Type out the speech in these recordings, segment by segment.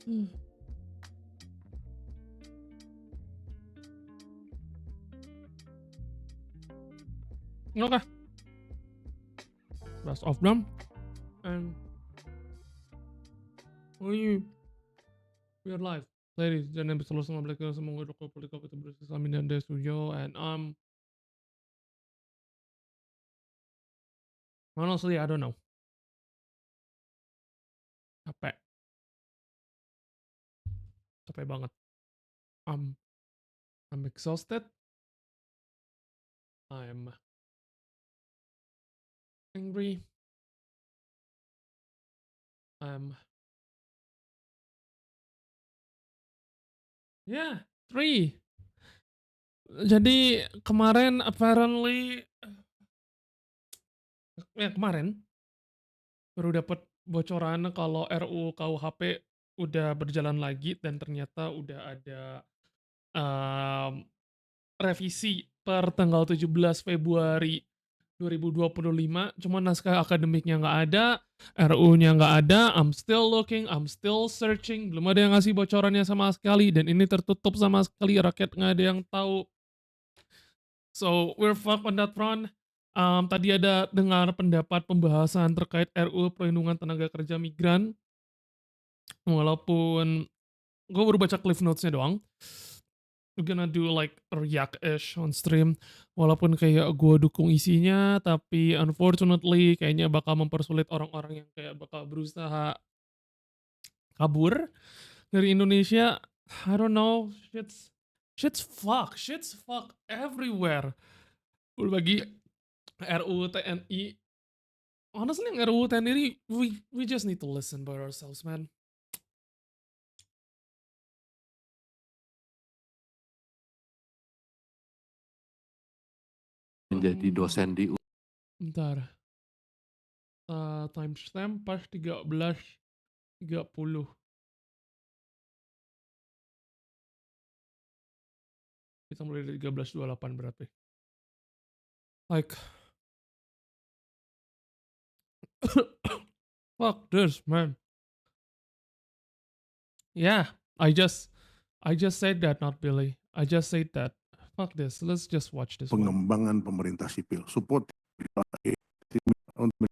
Hmm. Okay, rest of them, and we are live. Ladies, jangan berselalu sama mereka semua rokok politik itu bersama dan Desuyo, and honestly I don't know. Capek, capek banget. Um, I'm exhausted. I'm angry. I'm yeah, three. Jadi kemarin apparently kemarin baru dapat bocoran kalau RUU KUHP udah berjalan lagi dan ternyata udah ada um, revisi per tanggal 17 Februari 2025, cuma naskah akademiknya nggak ada, RU-nya nggak ada, I'm still looking, I'm still searching, belum ada yang ngasih bocorannya sama sekali, dan ini tertutup sama sekali, rakyat nggak ada yang tahu. So, we're fucked on that front. Tadi ada dengar pendapat pembahasan terkait RUU Perlindungan Tenaga Kerja Migran, walaupun gue baru baca cliff notes-nya doang. We're gonna do like a react-ish on stream. Walaupun kayak gue dukung isinya, tapi unfortunately kayaknya bakal mempersulit orang-orang yang kayak bakal berusaha kabur dari Indonesia. I don't know, shit's fuck everywhere. Belum lagi RUU TNI. Honestly, yang RUU TNI, we just need to listen by ourselves, man. Menjadi dosen di Bentar. Timestamp pas 13.30. Kita mulai dari 13.28 berarti. Like, fuck this, man. Yeah, I just said that, not Billy. I just said that. Fuck this. Let's just watch this one. Pengembangan pemerintah sipil, support untuk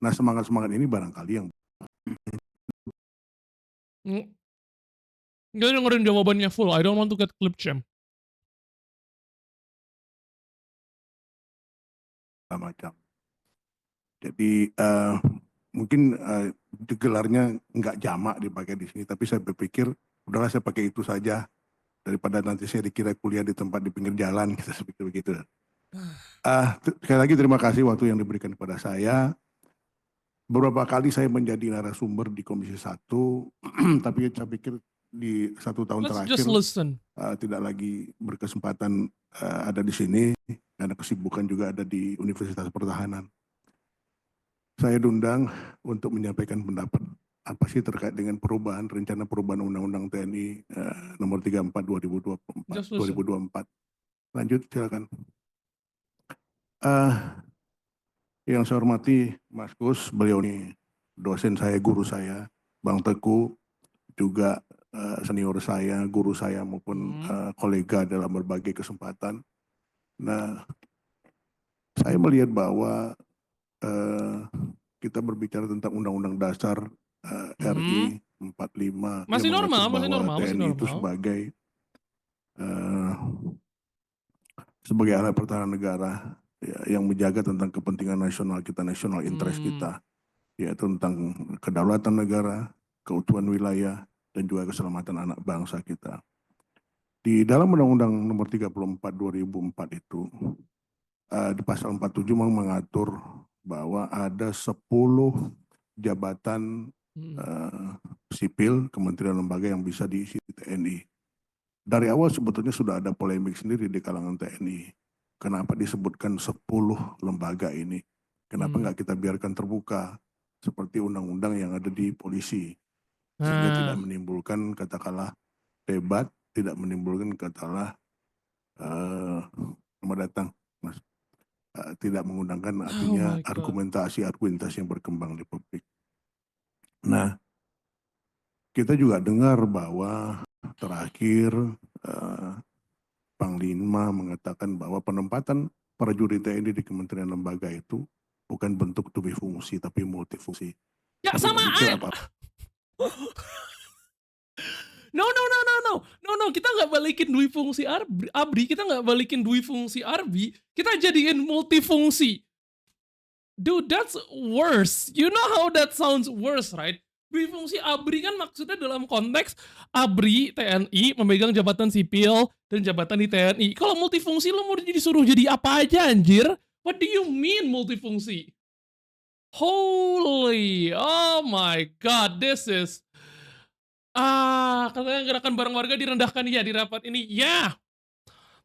nah semangat-semangat ini barangkali yang Gak dengerin jawabannya full. I don't want to get clip jam. macam. Jadi mungkin gelarnya nggak jamak dipakai di sini, tapi saya berpikir udahlah saya pakai itu saja daripada nanti saya dikira kuliah di tempat di pinggir jalan gitu seperti begitu. Sekali lagi terima kasih waktu yang diberikan kepada saya. Beberapa kali saya menjadi narasumber di Komisi 1, tapi saya pikir di 1 tahun Let's terakhir just listen. tidak lagi berkesempatan ada di sini karena kesibukan juga ada di Universitas Pertahanan. Saya diundang untuk menyampaikan pendapat apa sih terkait dengan rencana perubahan Undang-Undang TNI nomor 34 2024. Lanjut silakan. Yang saya hormati Mas Gus, beliau ini dosen saya, guru saya, Bang Teguh juga senior saya, guru saya maupun kolega dalam berbagai kesempatan. Nah, saya melihat bahwa kita berbicara tentang Undang-Undang Dasar RI 45 Masih yang normal, mengatur masih bahwa normal, masih TNI itu normal. sebagai alat pertahanan negara ya, yang menjaga tentang kepentingan nasional kita, national interest kita, yaitu tentang kedaulatan negara, keutuhan wilayah, dan juga keselamatan anak bangsa kita. Di dalam Undang-Undang nomor 34 2004 itu, di pasal 47 mengatur bahwa ada 10 jabatan sipil, kementerian lembaga yang bisa diisi TNI. Dari awal sebetulnya sudah ada polemik sendiri di kalangan TNI. Kenapa disebutkan 10 lembaga ini? Kenapa nggak kita biarkan terbuka seperti undang-undang yang ada di polisi? Sehingga tidak menimbulkan katakanlah debat, tidak menimbulkan katakanlah selamat datang Mas, tidak mengundangkan, Oh artinya my god. argumentasi yang berkembang di publik. Nah, kita juga dengar bahwa terakhir eh, Panglima mengatakan bahwa penempatan prajurit TNI di kementerian lembaga itu bukan bentuk dual fungsi tapi multifungsi. Ya Menurut sama Richard aja. apa? No no no no no. No no, kita nggak balikin dui fungsi ABRI, kita nggak balikin dui fungsi ARBI, kita jadiin multifungsi. Dude, that's worse. You know how that sounds worse, right? Dui fungsi ABRI kan maksudnya dalam konteks ABRI TNI memegang jabatan sipil dan jabatan di TNI. Kalau multifungsi lo mau disuruh jadi apa aja anjir? What do you mean multifungsi? Holy, oh my god, this is katanya gerakan bareng warga direndahkan ya di rapat ini. Ya,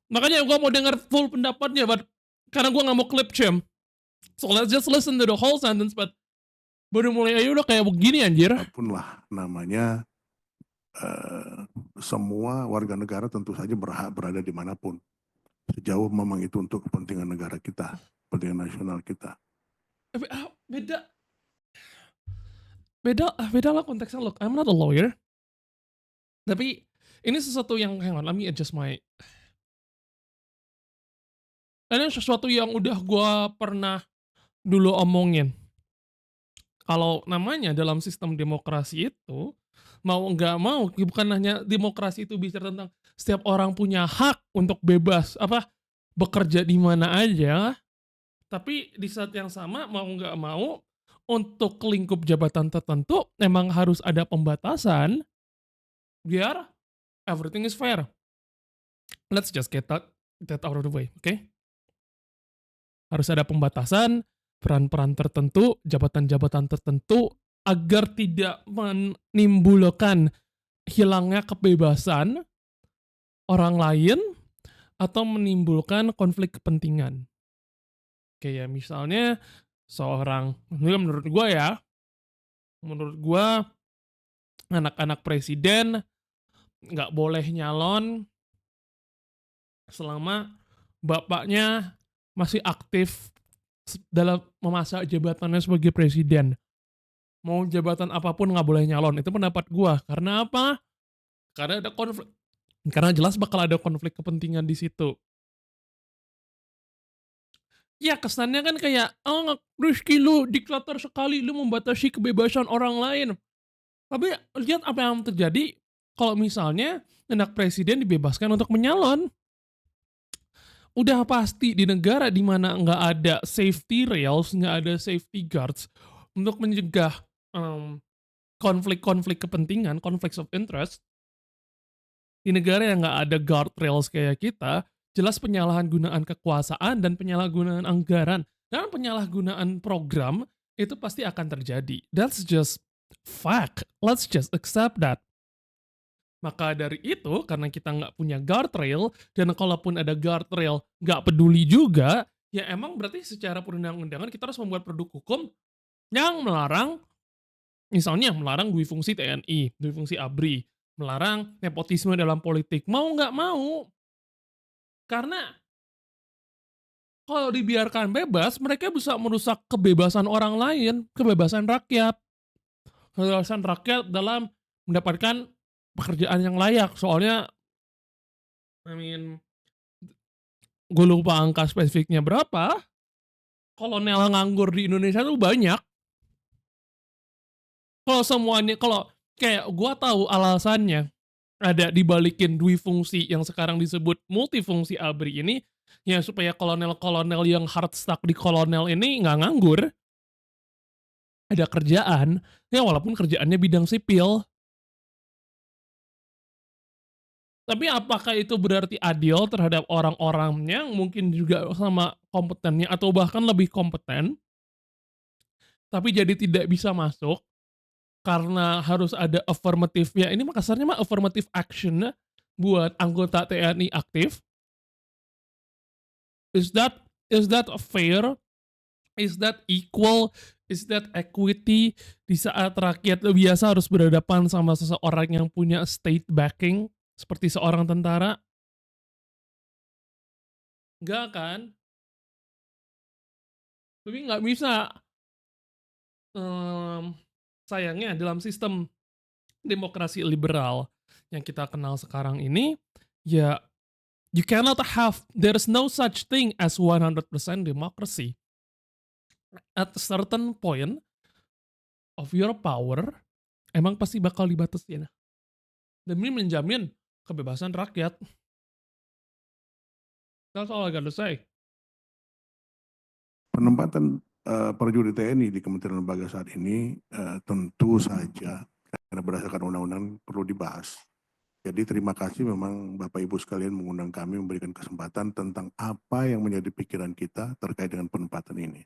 makanya gua mau dengar full pendapatnya, but karena gua nggak mau clip jam. So let's just listen to the whole sentence, but baru mulai aja udah kayak begini anjir. Apapun lah namanya, semua warga negara tentu saja berhak berada dimanapun. Sejauh memang itu untuk kepentingan negara kita, kepentingan nasional kita. Beda, beda lah konteksnya. Look, I'm not a lawyer. Tapi ini sesuatu yang, hang on, let me adjust my. Ini sesuatu yang udah gua pernah dulu omongin. Kalau namanya dalam sistem demokrasi itu, mau nggak mau, bukan hanya demokrasi itu bicara tentang setiap orang punya hak untuk bebas, bekerja di mana aja, tapi di saat yang sama mau nggak mau, untuk lingkup jabatan tertentu memang harus ada pembatasan biar everything is fair. Let's just get that out of the way, oke? Harus ada pembatasan peran-peran tertentu, jabatan-jabatan tertentu agar tidak menimbulkan hilangnya kebebasan orang lain atau menimbulkan konflik kepentingan. Kayak misalnya seorang, ini menurut gua ya, menurut gua anak-anak presiden nggak boleh nyalon selama bapaknya masih aktif dalam masa jabatannya sebagai presiden. Mau jabatan apapun nggak boleh nyalon, itu pendapat gua. Karena apa? Karena ada konflik, karena jelas bakal ada konflik kepentingan di situ. Ya kesannya kan kayak, "Oh Rizky lu diktator sekali, lu membatasi kebebasan orang lain." Tapi lihat apa yang terjadi kalau misalnya anak presiden dibebaskan untuk menyalon. Udah pasti di negara di mana nggak ada safety rails, nggak ada safety guards untuk mencegah, mmm, konflik-konflik kepentingan, conflicts of interest, di negara yang nggak ada guard rails kayak kita, jelas penyalahgunaan kekuasaan dan penyalahgunaan anggaran dan penyalahgunaan program itu pasti akan terjadi. That's just fact. Let's just accept that. Maka dari itu, karena kita nggak punya guardrail, dan kalaupun ada guardrail nggak peduli juga, ya emang berarti secara perundang-undangan kita harus membuat produk hukum yang melarang, misalnya melarang dui fungsi TNI, dui fungsi ABRI, melarang nepotisme dalam politik. Mau nggak mau, karena kalau dibiarkan bebas, mereka bisa merusak kebebasan orang lain, kebebasan rakyat dalam mendapatkan pekerjaan yang layak. Soalnya, I mean, gue lupa angka spesifiknya berapa, kolonel nganggur di Indonesia tuh banyak. Kalau semuanya, kalau kayak gue tahu alasannya, ada dibalikin dui fungsi yang sekarang disebut multifungsi ABRI ini, ya supaya kolonel-kolonel yang hard stuck di kolonel ini nggak nganggur, ada kerjaan, ya walaupun kerjaannya bidang sipil. Tapi apakah itu berarti adil terhadap orang-orang yang mungkin juga sama kompetennya atau bahkan lebih kompeten, tapi jadi tidak bisa masuk karena harus ada affirmative-nya, ini mah kasarnya mah affirmative action buat anggota TNI aktif. Is that fair? Is that equal? Is that equity di saat rakyat biasa harus berhadapan sama seseorang yang punya state backing seperti seorang tentara? Enggak kan? Tapi nggak bisa, sayangnya dalam sistem demokrasi liberal yang kita kenal sekarang ini, ya you cannot have there is no such thing as 100% democracy. At a certain point of your power, emang pasti bakal dibatasin demi menjamin kebebasan rakyat. That's all I gotta say. Penempatan prajurit TNI di Kementerian Lembaga saat ini tentu saja karena berdasarkan undang-undang perlu dibahas. Jadi terima kasih memang Bapak Ibu sekalian mengundang kami memberikan kesempatan tentang apa yang menjadi pikiran kita terkait dengan penempatan ini.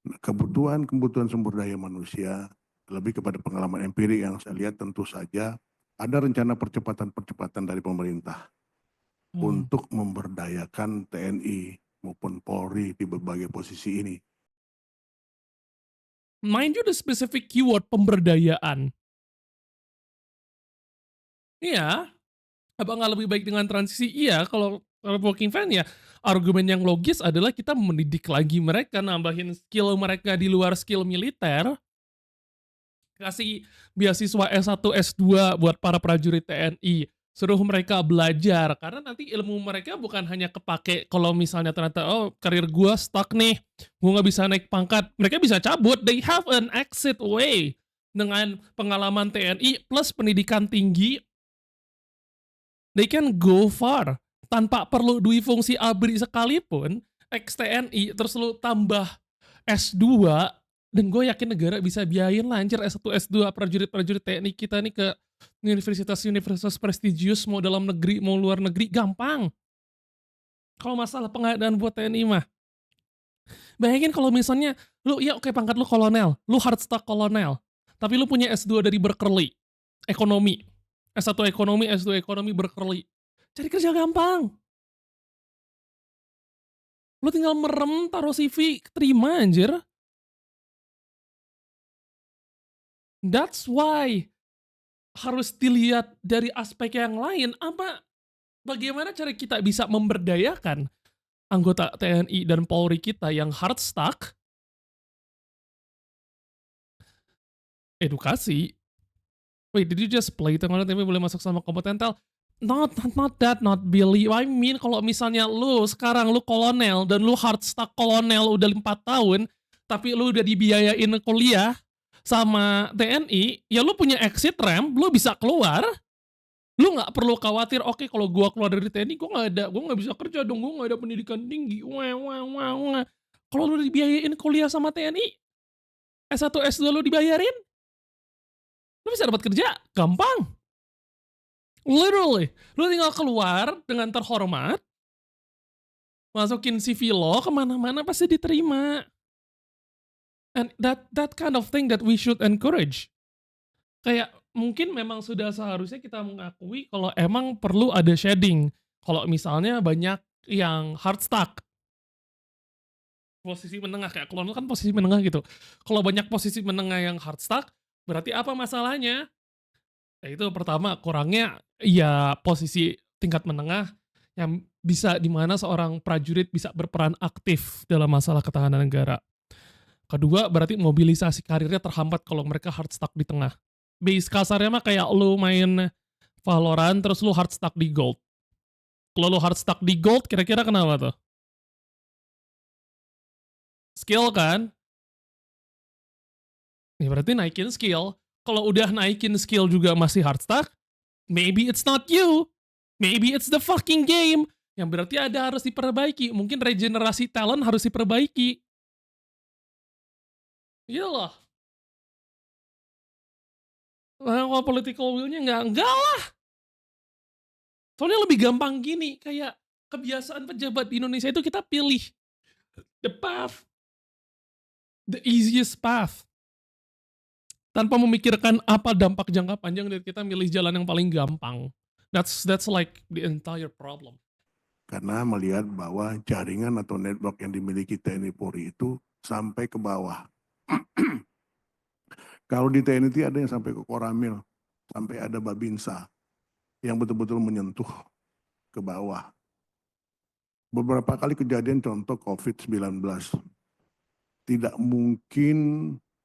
Nah, kebutuhan sumber daya manusia lebih kepada pengalaman empirik yang saya lihat tentu saja ada rencana percepatan-percepatan dari pemerintah Hmm. untuk memberdayakan TNI maupun Polri di berbagai posisi ini. Mind you the specific keyword pemberdayaan. Iya, apa nggak lebih baik dengan transisi? Iya, kalau working fan ya argumen yang logis adalah kita mendidik lagi mereka, nambahin skill mereka di luar skill militer, kasih beasiswa S1, S2 buat para prajurit TNI, suruh mereka belajar karena nanti ilmu mereka bukan hanya kepake kalau misalnya ternyata, "Oh, karir gua stuck nih, gua nggak bisa naik pangkat." Mereka bisa cabut, they have an exit way. Dengan pengalaman TNI plus pendidikan tinggi, they can go far. Tanpa perlu dui fungsi ABRI sekalipun, ex-TNI terus lu tambah S2, dan gue yakin negara bisa biayain lah anjir S1, S2 prajurit-prajurit TNI kita nih ke universitas-universitas prestigious mau dalam negeri mau luar negeri gampang. Kalau masalah pengadaan buat TNI mah. Bayangin kalau misalnya lu ya oke pangkat lu kolonel, lu hard stuck kolonel, tapi lu punya S2 dari Berkeley, ekonomi. S1 ekonomi, S2 ekonomi Berkeley. Cari kerja gampang. Lu tinggal merem, taruh CV, terima anjir. That's why harus dilihat dari aspek yang lain, apa bagaimana cara kita bisa memberdayakan anggota TNI dan Polri kita yang hard stuck, edukasi. Wait, did you just play tengah TV boleh masuk sama kompeten tel? Not that, not Billy. I mean kalau misalnya lu sekarang lu kolonel dan lu hard stuck kolonel udah 4 tahun, tapi lu udah dibiayain kuliah sama TNI, ya lu punya exit ramp, lu bisa keluar. Lu nggak perlu khawatir, oke kalau gua keluar dari TNI gua nggak bisa kerja dong, gua nggak ada pendidikan tinggi, wah wah wah wah. Kalau lu dibiayain kuliah sama TNI, S1, S2 lu dibayarin, lu bisa dapat kerja, gampang. Literally, lu tinggal keluar dengan terhormat, masukin CV lo kemana-mana pasti diterima. And that kind of thing that we should encourage. Kayak mungkin memang sudah seharusnya kita mengakui kalau emang perlu ada shedding. Kalau misalnya banyak yang hard stuck, posisi menengah kayak kolonel kan posisi menengah gitu. Kalau banyak posisi menengah yang hard stuck, berarti apa masalahnya? Ya itu pertama kurangnya ya posisi tingkat menengah yang bisa di mana seorang prajurit bisa berperan aktif dalam masalah ketahanan negara. Kedua berarti mobilisasi karirnya terhambat kalau mereka hard stuck di tengah. Base kasarnya mah kayak lu main Valorant terus lu hard stuck di gold. Kalau lu hard stuck di gold kira-kira kenapa tuh? Skill kan? Ya berarti naikin skill. Kalau udah naikin skill juga masih hard stuck, maybe it's not you. Maybe it's the fucking game. Yang berarti ada harus diperbaiki. Mungkin regenerasi talent harus diperbaiki. Iya loh. Nah, kalau political will-nya enggak lah. Soalnya lebih gampang gini, kayak kebiasaan pejabat di Indonesia itu kita pilih the path, the easiest path. Tanpa memikirkan apa dampak jangka panjang dan kita milih jalan yang paling gampang. That's like the entire problem. Karena melihat bahwa jaringan atau network yang dimiliki TNI Polri itu sampai ke bawah. Kalau di TNI itu ada yang sampai ke Koramil, sampai ada Babinsa yang betul-betul menyentuh ke bawah. Beberapa kali kejadian contoh COVID-19. tidak mungkin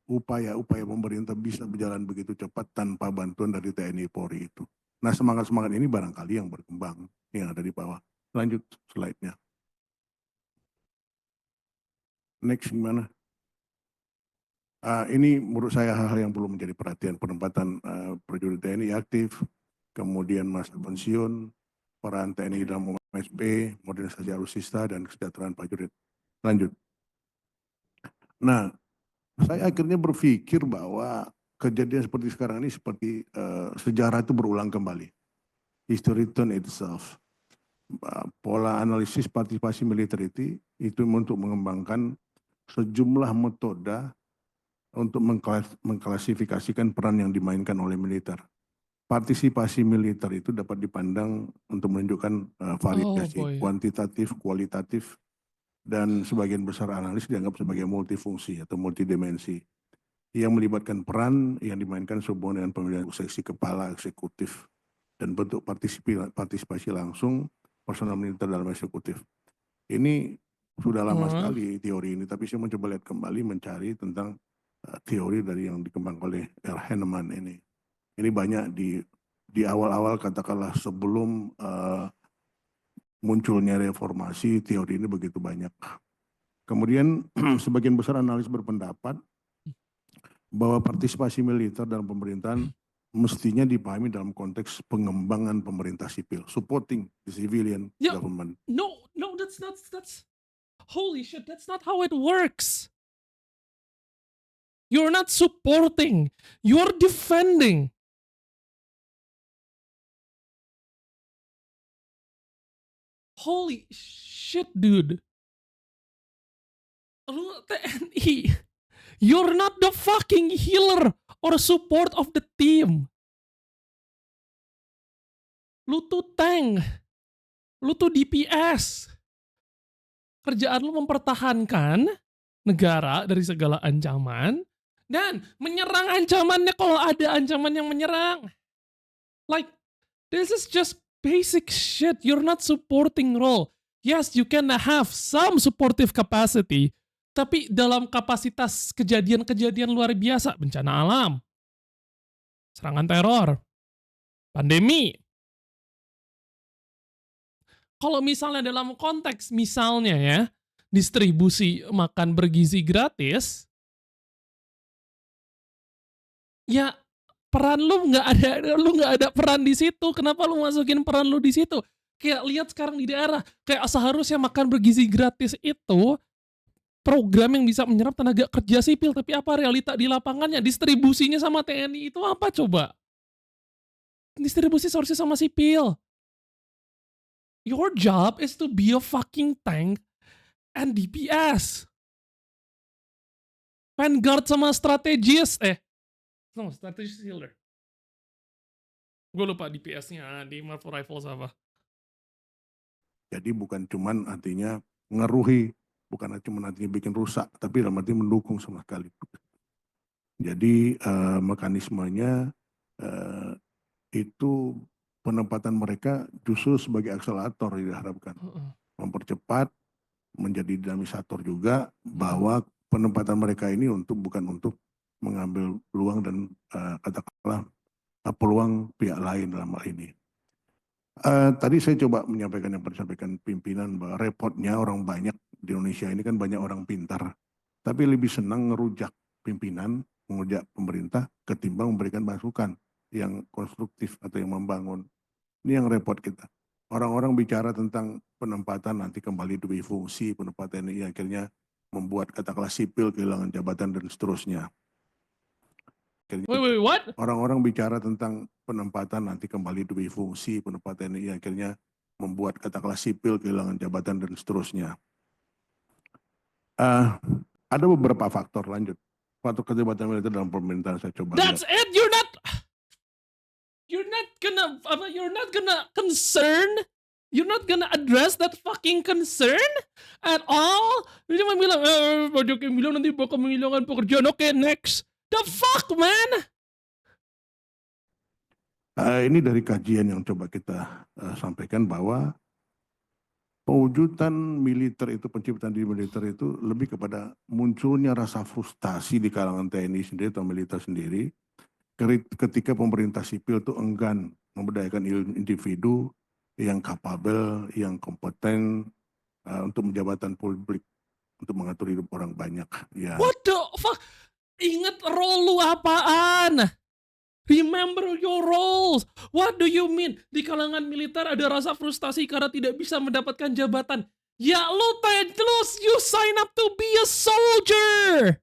upaya-upaya pemerintah bisa berjalan begitu cepat tanpa bantuan dari TNI Polri itu. Nah, semangat-semangat ini barangkali yang berkembang yang ada di bawah. Lanjut slide-nya. Next gimana? Ini menurut saya hal-hal yang perlu menjadi perhatian, penempatan prajurit TNI aktif, kemudian masa pensiun, peran TNI dalam MSB, modernisasi alutsista, dan kesejahteraan prajurit. Lanjut. Nah, saya akhirnya berpikir bahwa kejadian seperti sekarang ini seperti sejarah itu berulang kembali. History return itself. Pola analisis partisipasi militer itu untuk mengembangkan sejumlah metode untuk mengklasifikasikan peran yang dimainkan oleh militer. Partisipasi militer itu dapat dipandang untuk menunjukkan Oh variasi boy. kuantitatif, kualitatif, dan sebagian besar analis dianggap sebagai multifungsi atau multidimensi yang melibatkan peran yang dimainkan sehubungan dengan pemilihan seksi kepala eksekutif dan bentuk partisipasi langsung personal militer dalam eksekutif. Ini sudah lama sekali teori ini, tapi saya mencoba lihat kembali mencari tentang teori dari yang dikembangkan oleh R. Henneman ini. Ini banyak di awal-awal katakanlah sebelum munculnya reformasi, teori ini begitu banyak. Kemudian sebagian besar analis berpendapat bahwa partisipasi militer dalam pemerintahan mestinya dipahami dalam konteks pengembangan pemerintah sipil, supporting the civilian Yeah, government. no, that's holy shit, that's not how it works. You're not supporting, you're defending. Holy shit, dude. Lu TNI. You're not the fucking healer or support of the team. Lu tuh tank. Lu tuh DPS. Kerjaan lu mempertahankan negara dari segala ancaman dan menyerang ancamannya kalau ada ancaman yang menyerang. Like, this is just basic shit. You're not supporting role. Yes, you can have some supportive capacity, tapi dalam kapasitas kejadian-kejadian luar biasa, bencana alam, serangan teror, pandemi. Kalau misalnya dalam konteks misalnya ya, distribusi makan bergizi gratis, ya peran lu nggak ada peran di situ. Kenapa lu masukin peran lu di situ? Kayak lihat sekarang di daerah, kayak seharusnya makan bergizi gratis itu program yang bisa menyerap tenaga kerja sipil, tapi apa realita di lapangannya? Distribusinya sama TNI itu apa coba? Distribusi seharusnya sama sipil. Your job is to be a fucking tank and DPS. Vanguard sama strategis, no, strategis healer. Gue lupa DPS-nya di Marvel Rifles apa. Jadi bukan cuman artinya ngeruhi, bukan cuma artinya bikin rusak, tapi dalam arti mendukung sama sekali. Jadi mekanismenya itu penempatan mereka justru sebagai akselerator diharapkan. Mempercepat, menjadi dinamisator juga bahwa penempatan mereka ini bukan untuk mengambil peluang dan katakanlah peluang pihak lain dalam hal ini. Tadi saya coba menyampaikan yang disampaikan pimpinan bahwa repotnya orang banyak di Indonesia ini kan banyak orang pintar, tapi lebih senang ngerujak pimpinan, mengujak pemerintah ketimbang memberikan masukan yang konstruktif atau yang membangun. Ini yang repot kita. Orang-orang bicara tentang penempatan nanti kembali demi fungsi, penempatan ini akhirnya membuat katakanlah sipil kehilangan jabatan dan seterusnya. Wait, what? Orang-orang bicara tentang penempatan nanti kembali demi fungsi, penempatan ini akhirnya membuat katakanlah sipil kehilangan jabatan dan seterusnya. Ada beberapa faktor lanjut. Faktor keterlibatan militer dalam pemerintahan saya coba That's lihat. it. You're not gonna concern. You're not gonna address that fucking concern at all. Lu cuma bilang, banyak yang bilang nanti bakal menghilangkan pekerjaan. Oke, next. The fuck, man? Ini dari kajian yang coba kita sampaikan bahwa Pewujudan militer itu, penciptaan di militer itu lebih kepada munculnya rasa frustasi di kalangan TNI sendiri atau militer sendiri ketika pemerintah sipil itu enggan memberdayakan individu yang kapabel, yang kompeten untuk jabatan publik, untuk mengatur hidup orang banyak. Ya, What the fuck? Ingat role lu apaan? Remember your roles. What do you mean? Di kalangan militer ada rasa frustasi karena tidak bisa mendapatkan jabatan. Ya lu you sign up to be a soldier.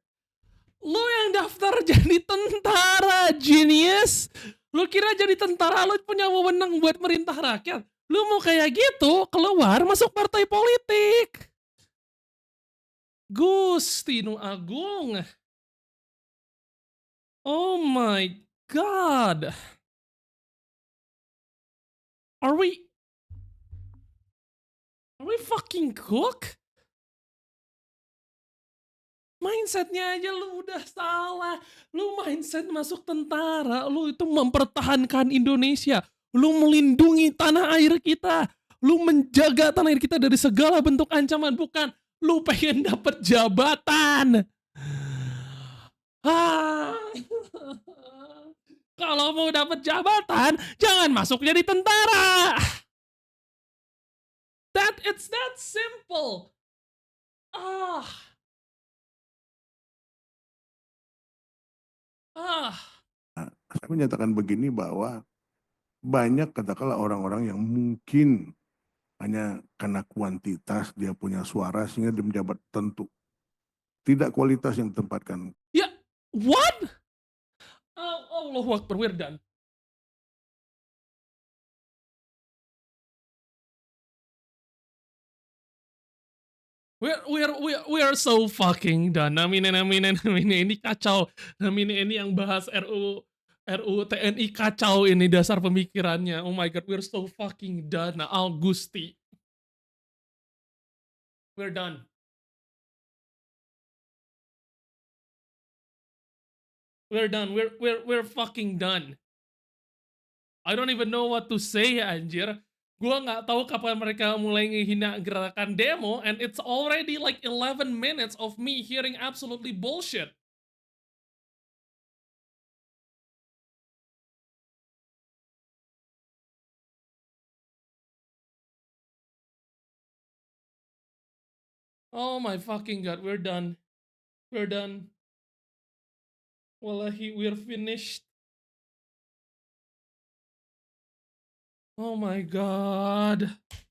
Lu yang daftar jadi tentara, genius. Lu kira jadi tentara lu punya wewenang buat merintah rakyat? Lu mau kayak gitu, keluar masuk partai politik. Gusti Nu Agung. Oh my god. Are we fucking cook? Mindsetnya aja lu udah salah. Lu mindset masuk tentara, lu itu mempertahankan Indonesia. Lu melindungi tanah air kita. Lu menjaga tanah air kita dari segala bentuk ancaman. Bukan, lu pengen dapet jabatan. Ah. Kalau mau dapet jabatan, jangan masuk jadi tentara. It's that simple. Ah. Ah. saya menyatakan begini bahwa banyak katakanlah orang-orang yang mungkin hanya karena kuantitas dia punya suara sehingga dia menjabat tentu. Tidak kualitas yang ditempatkan. Ya, what? Oh, Allahu Akbar, we're done. We are so fucking done. Amin. Ini kacau. Amin ini yang bahas RU TNI kacau ini dasar pemikirannya. Oh my god, we're so fucking done. Al Gusti. We're done. We're done. We're fucking done. I don't even know what to say, anjir. Gua nggak tahu kapan mereka mulai ngehina gerakan demo, and it's already like 11 minutes of me hearing absolutely bullshit. Oh my fucking god, we're done. We're done. Wallahi, we're finished. Oh my god.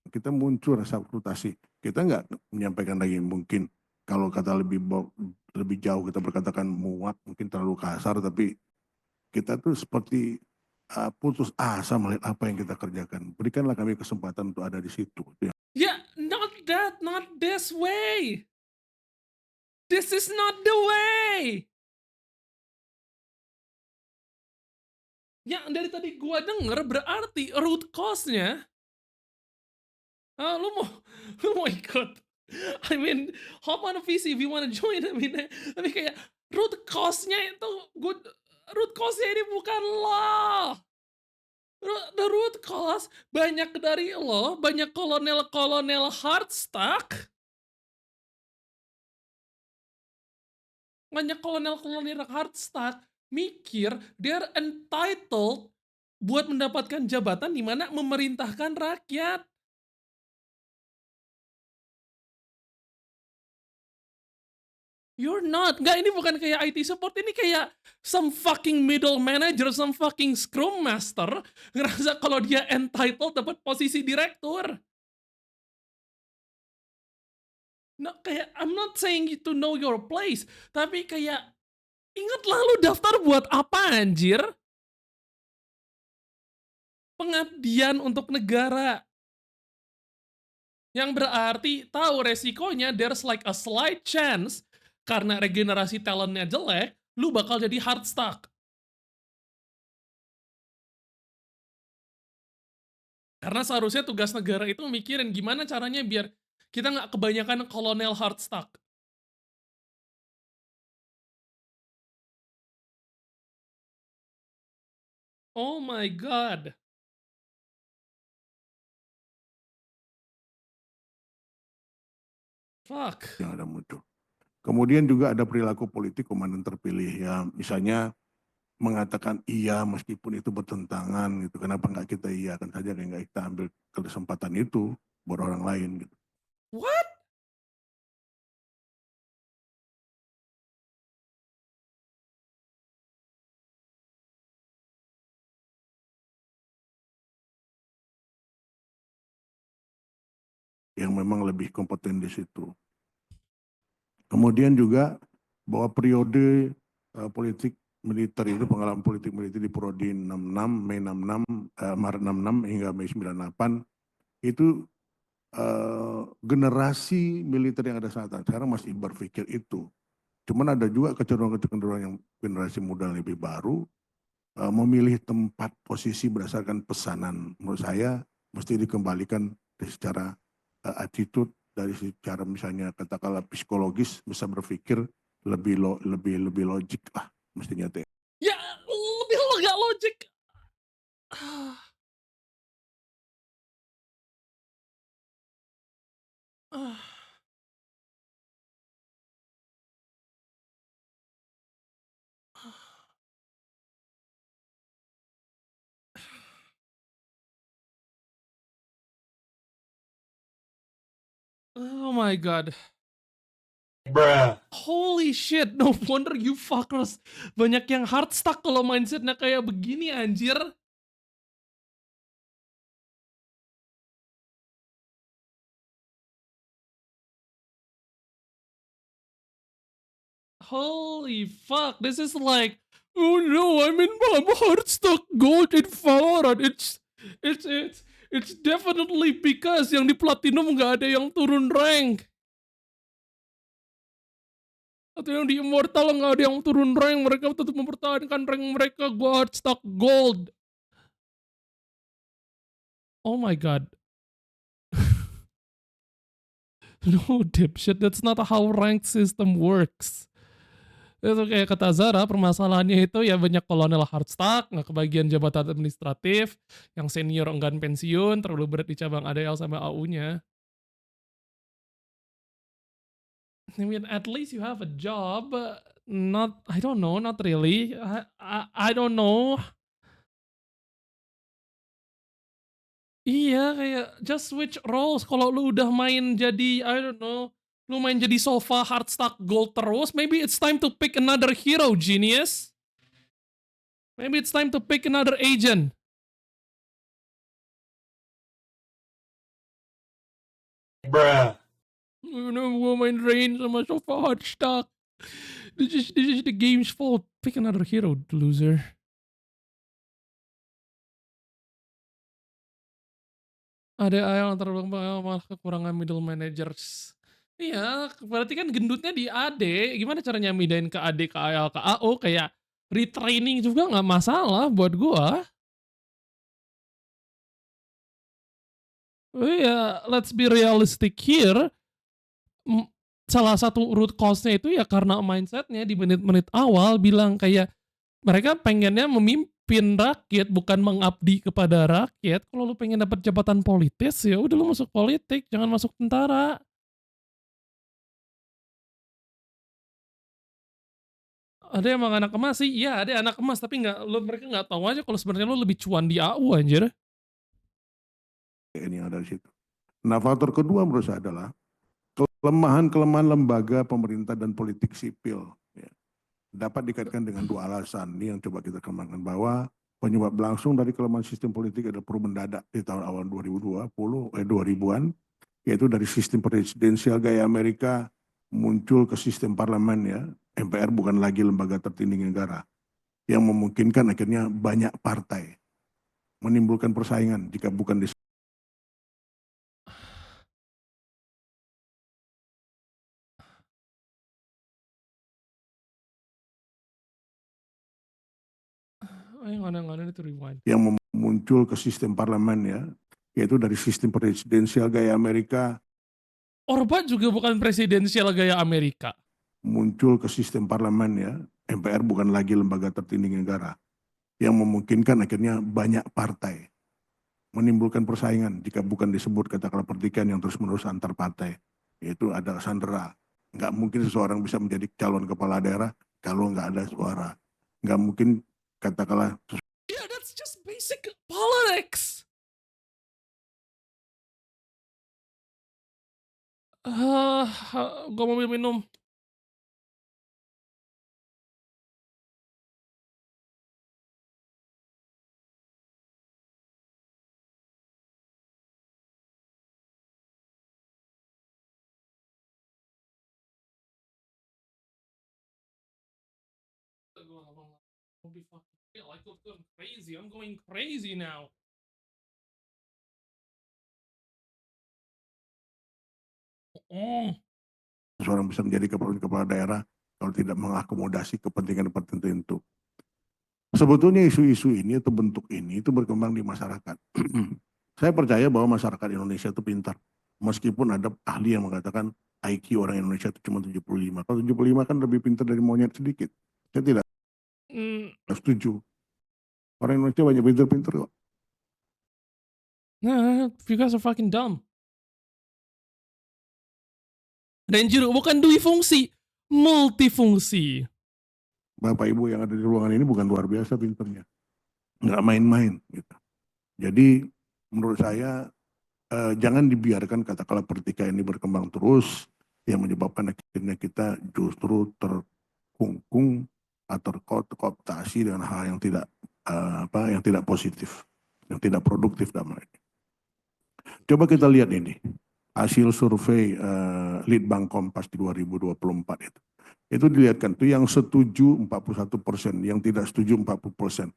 Kita muncul rasa frustasi. Kita nggak menyampaikan lagi mungkin kalau kata lebih jauh kita berkatakan muak, mungkin terlalu kasar, tapi kita tuh seperti putus asa melihat apa yang kita kerjakan. Berikanlah kami kesempatan untuk ada di situ. Yeah, not this way. This is not the way. Yang dari tadi gua denger berarti root cause-nya, lu mau ikut. I mean, hop on a VC if you wanna join. Tapi kayak root cause-nya itu root cause-nya ini bukan lo. The root cause banyak dari lo, banyak kolonel-kolonel hardstuck, banyak kolonel-kolonel hardstuck mikir they're entitled buat mendapatkan jabatan di mana memerintahkan rakyat. You're not. Nggak, ini bukan kayak IT support, ini kayak some fucking middle manager, some fucking scrum master ngerasa kalau dia entitled dapat posisi direktur. No, kayak I'm not saying you to know your place, tapi kayak ingatlah lu daftar buat apa anjir? Pengabdian untuk negara. Yang berarti tahu resikonya there's like a slight chance karena regenerasi talentnya jelek, lu bakal jadi hard stuck. Karena seharusnya tugas negara itu mikirin gimana caranya biar kita nggak kebanyakan kolonel hard stuck. Oh my god. Fuck. yang ada muncul. Kemudian juga ada perilaku politik komandan terpilih ya, misalnya mengatakan iya meskipun itu bertentangan gitu. Kenapa nggak kita iyakan saja, kayak nggak kita ambil kesempatan itu buat orang lain gitu. What? Yang memang lebih kompeten di situ. Kemudian juga bahwa periode politik militer itu, pengalaman politik militer di Prodi 66, Mei 66, Maret 66 hingga Mei 98 itu generasi militer yang ada saat sekarang masih berpikir itu. Cuman ada juga kecenderungan-kecenderungan yang generasi muda lebih baru memilih tempat posisi berdasarkan pesanan. Menurut saya mesti dikembalikan dari secara attitude, dari secara misalnya katakanlah psikologis, bisa berpikir lebih logik lah mestinya teh. Ya, lebih lo gak logik. Ah, ah, ah. Oh my god. Bruh. Holy shit, no wonder you fuckers banyak yang hard stuck kalau mindsetnya kayak begini anjir. Holy fuck, this is like, oh no, I'm hard stuck gold in Valorant. It's definitely because yang di platinum nggak ada yang turun rank. Atau yang di immortal nggak ada yang turun rank, mereka tetap mempertahankan rank mereka. Gua hard stuck gold. Oh my god. No dipshit, that's not how ranked system works. Itu kayak kata Zara, permasalahannya itu ya banyak kolonel hard stuck, nggak kebagian jabatan administratif, yang senior enggan pensiun, terlalu berat di cabang ADL sama AU-nya. I mean, at least you have a job. Not, I don't know, not really. I don't know. Iya, kayak just switch roles. Kalau lu udah main jadi, I don't know, lu main jadi sofa hard stuck gold terus, maybe it's time to pick another hero, genius. Maybe it's time to pick another agent. Bruh. Gua main Rain sama sofa hard stuck. This is the game's fault. Pick another hero, loser. Ada yang terlalu malah kekurangan middle managers. Iya, berarti kan gendutnya di AD. Gimana caranya midain ke AD, ke AL, ke AO? Kayak retraining juga nggak masalah buat gua. Oh iya, let's be realistic here. M- Salah satu root cause-nya itu ya karena mindsetnya di menit-menit awal bilang kayak mereka pengennya memimpin rakyat bukan mengabdi kepada rakyat. Kalau lu pengen dapat jabatan politis ya udah lu masuk politik, jangan masuk tentara. Ada emang anak emas sih, iya ada anak emas tapi nggak, lu mereka nggak tahu aja kalau sebenarnya lu lebih cuan di AU anjir. Ini yang ada di situ. Nah, faktor kedua menurut saya adalah kelemahan-kelemahan lembaga pemerintah dan politik sipil. Ya. Dapat dikaitkan dengan dua alasan ini yang coba kita kembangkan, bahwa penyebab langsung dari kelemahan sistem politik adalah perubahan mendadak di tahun awal 2020-an, yaitu dari sistem presidensial gaya Amerika muncul ke sistem parlemen ya. MPR bukan lagi lembaga tertinggi negara, yang memungkinkan akhirnya banyak partai, menimbulkan persaingan jika bukan di Yang aneh-aneh itu rewind. yang muncul ke sistem parlemen ya, yaitu dari sistem presidensial gaya Amerika Orba juga bukan presidensial gaya Amerika. muncul ke sistem parlemen ya. MPR bukan lagi lembaga tertinggi negara, yang memungkinkan akhirnya banyak partai, menimbulkan persaingan jika bukan disebut katakanlah pertikaian yang terus-menerus antar partai. yaitu ada sandera. Nggak mungkin seseorang bisa menjadi calon kepala daerah kalau nggak ada suara. Nggak mungkin katakanlah Yeah, that's just basic politics. Gua mau minum. I'll be fucking ill. I feel going crazy. I'm going crazy now. Oh. seseorang bisa menjadi kepala daerah kalau tidak mengakomodasi kepentingan tertentu. Sebetulnya isu-isu ini atau bentuk ini itu berkembang di masyarakat. Saya percaya bahwa masyarakat Indonesia itu pintar. Meskipun ada ahli yang mengatakan IQ orang Indonesia itu cuma 75. Kalau 75 kan lebih pintar dari monyet sedikit. Saya tidak Mm, setuju. Orang Indonesia banyak pintar-pintar kok. nah, you guys are fucking dumb. Danjiro bukan dui fungsi, multifungsi. Bapak Ibu yang ada di ruangan ini bukan luar biasa pintarnya. Nggak main-main gitu. Jadi menurut saya jangan dibiarkan katakanlah pertikaian ini berkembang terus yang menyebabkan akhirnya kita justru terkungkung atau terkooptasi dengan hal yang tidak yang tidak positif, yang tidak produktif dalam hal ini. Coba kita lihat ini hasil survei Litbang Kompas di 2024 itu. Itu dilihatkan tuh yang setuju 41%, yang tidak setuju 40%.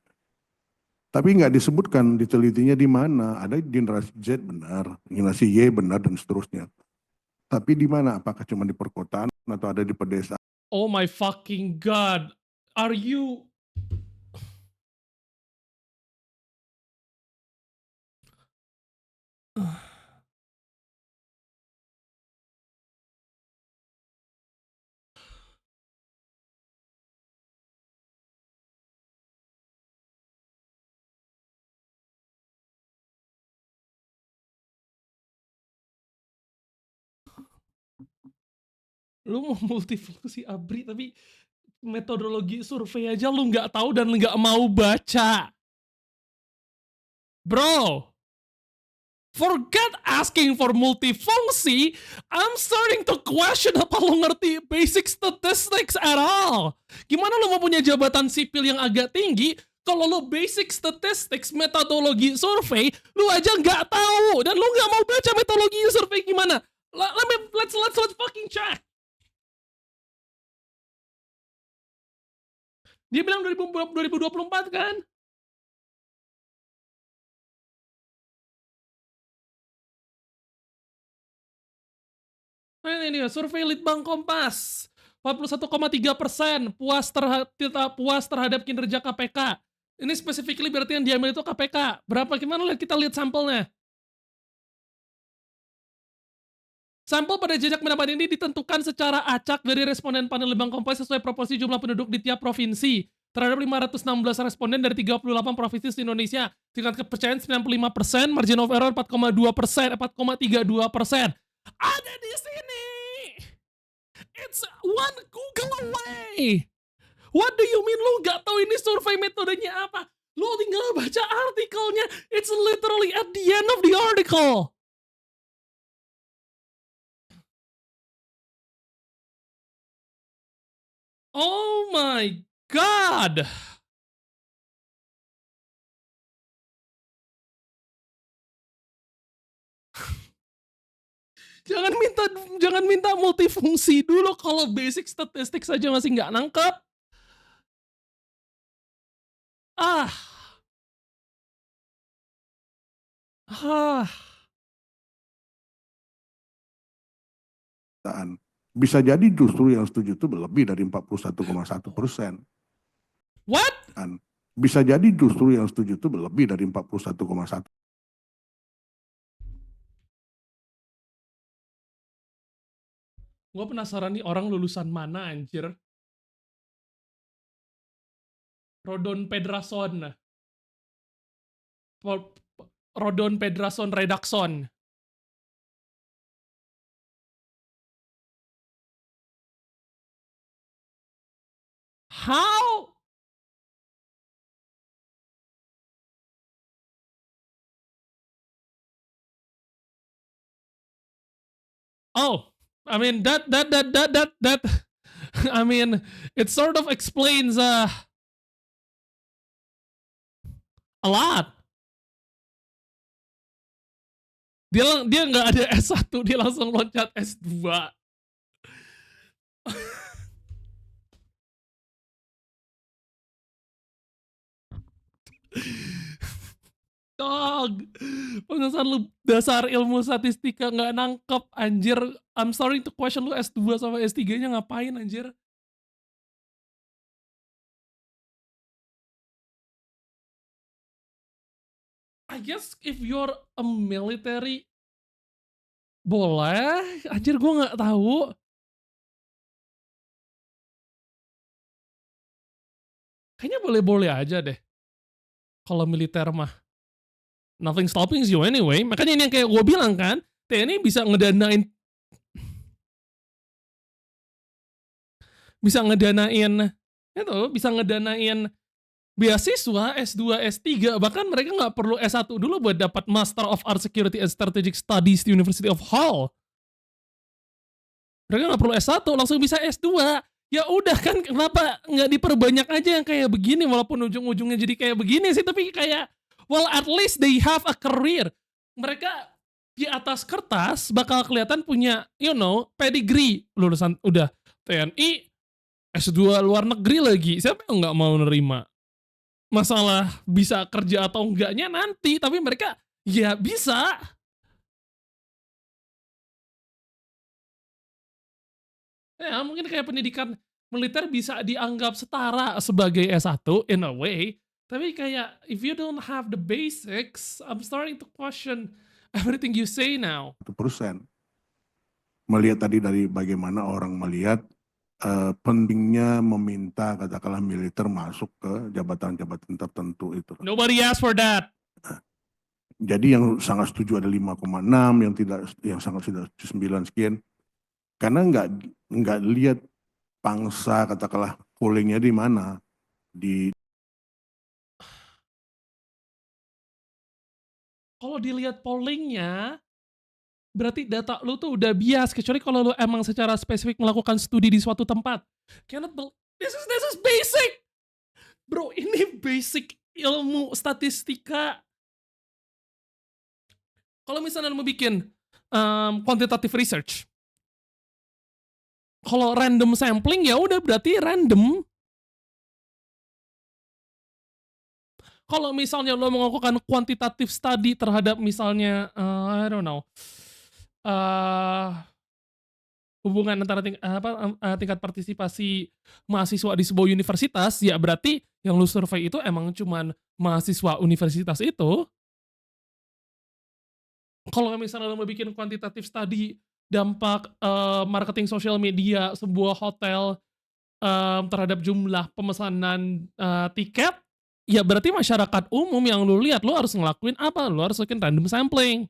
Tapi nggak disebutkan ditelitinya di mana. Ada generasi Z benar, generasi Y benar dan seterusnya. Tapi di mana? Apakah cuma di perkotaan atau ada di pedesaan? Oh my fucking god. Are you... Lu mau multifungsi ABRI tapi metodologi survei aja lu nggak tahu dan nggak mau baca. Bro, forget asking for multifungsi. I'm starting to question apa lu ngerti basic statistics at all. Gimana lu mau punya jabatan sipil yang agak tinggi kalau lu basic statistics metodologi survei lu aja nggak tahu dan lu nggak mau baca metodologi survei gimana? Let's fucking check. Dia bilang 2024 kan? Nah, ini dia, survei Litbang Kompas. 41,3% puas terhadap kinerja KPK. Ini specifically berarti yang diambil itu KPK. Berapa? Gimana kita lihat sampelnya? Sampel pada jejak pendapat ini ditentukan secara acak dari responden panel Litbang Kompas sesuai proporsi jumlah penduduk di tiap provinsi. Terhadap 516 responden dari 38 provinsi di Indonesia. Tingkat kepercayaan 95%, margin of error 4,2%, 4,32%. Ada di sini. It's one Google away. What do you mean lu gak tahu ini survei metodenya apa? Lu tinggal baca artikelnya. It's literally at the end of the article. Oh my god. Jangan minta multifungsi dulu kalau basic statistik saja masih nggak nangkep. Ah. Ah. Bisa jadi justru yang setuju itu lebih dari 41,1%. What? Bisa jadi justru yang setuju itu lebih dari 41,1%. Gue penasaran nih orang lulusan mana anjir. Rodon Pedrason. Rodon Pedrason Redakson. How? Oh, I mean that I mean, it sort of explains, a lot. Dia nggak ada S1, dia langsung loncat S2. Dog, pantesan lu dasar ilmu statistika nggak nangkep, anjir. I'm sorry to question lu S2 sama S3-nya ngapain, anjir. I guess if you're a military, boleh, anjir gue nggak tahu. Kayaknya boleh-boleh aja deh, kalau militer mah. Nothing stopping you anyway. Makanya ini yang kayak gue bilang kan, TNI bisa ngedanain beasiswa S2, S3, bahkan mereka nggak perlu S1 dulu buat dapat Master of Arts Security and Strategic Studies di University of Hull. Mereka nggak perlu S1, langsung bisa S2. Ya udah kan, kenapa nggak diperbanyak aja yang kayak begini, walaupun ujung-ujungnya jadi kayak begini sih, tapi kayak, well at least they have a career. Mereka di atas kertas bakal kelihatan punya, pedigree, lulusan udah TNI, S2 luar negeri lagi, siapa yang nggak mau nerima? Masalah bisa kerja atau enggaknya nanti, tapi mereka ya bisa. Ya mungkin kayak pendidikan militer bisa dianggap setara sebagai S1 in a way, tapi kayak if you don't have the basics, I'm starting to question everything you say now. 1%. Melihat tadi dari bagaimana orang melihat pentingnya meminta katakanlah militer masuk ke jabatan-jabatan tertentu itu. Nobody asked for that. Jadi yang sangat setuju ada 5,6, yang sangat sudah 9 sekian. Karena nggak lihat pangsa katakanlah pollingnya di mana, Kalau dilihat pollingnya, berarti data lu tuh udah bias, kecuali kalau lu emang secara spesifik melakukan studi di suatu tempat. This is basic, bro. Ini basic ilmu statistika. Kalau misalnya lu mau bikin quantitative research, kalau random sampling ya udah berarti random. Kalau misalnya lo melakukan quantitative study terhadap misalnya, I don't know, hubungan antara tingkat partisipasi mahasiswa di sebuah universitas, ya berarti yang lu survei itu emang cuman mahasiswa universitas itu. Kalau misalnya lo mau bikin quantitative study dampak marketing sosial media sebuah hotel terhadap jumlah pemesanan tiket, ya berarti masyarakat umum yang lu lihat, lu harus ngelakuin apa? Lu harus bikin random sampling.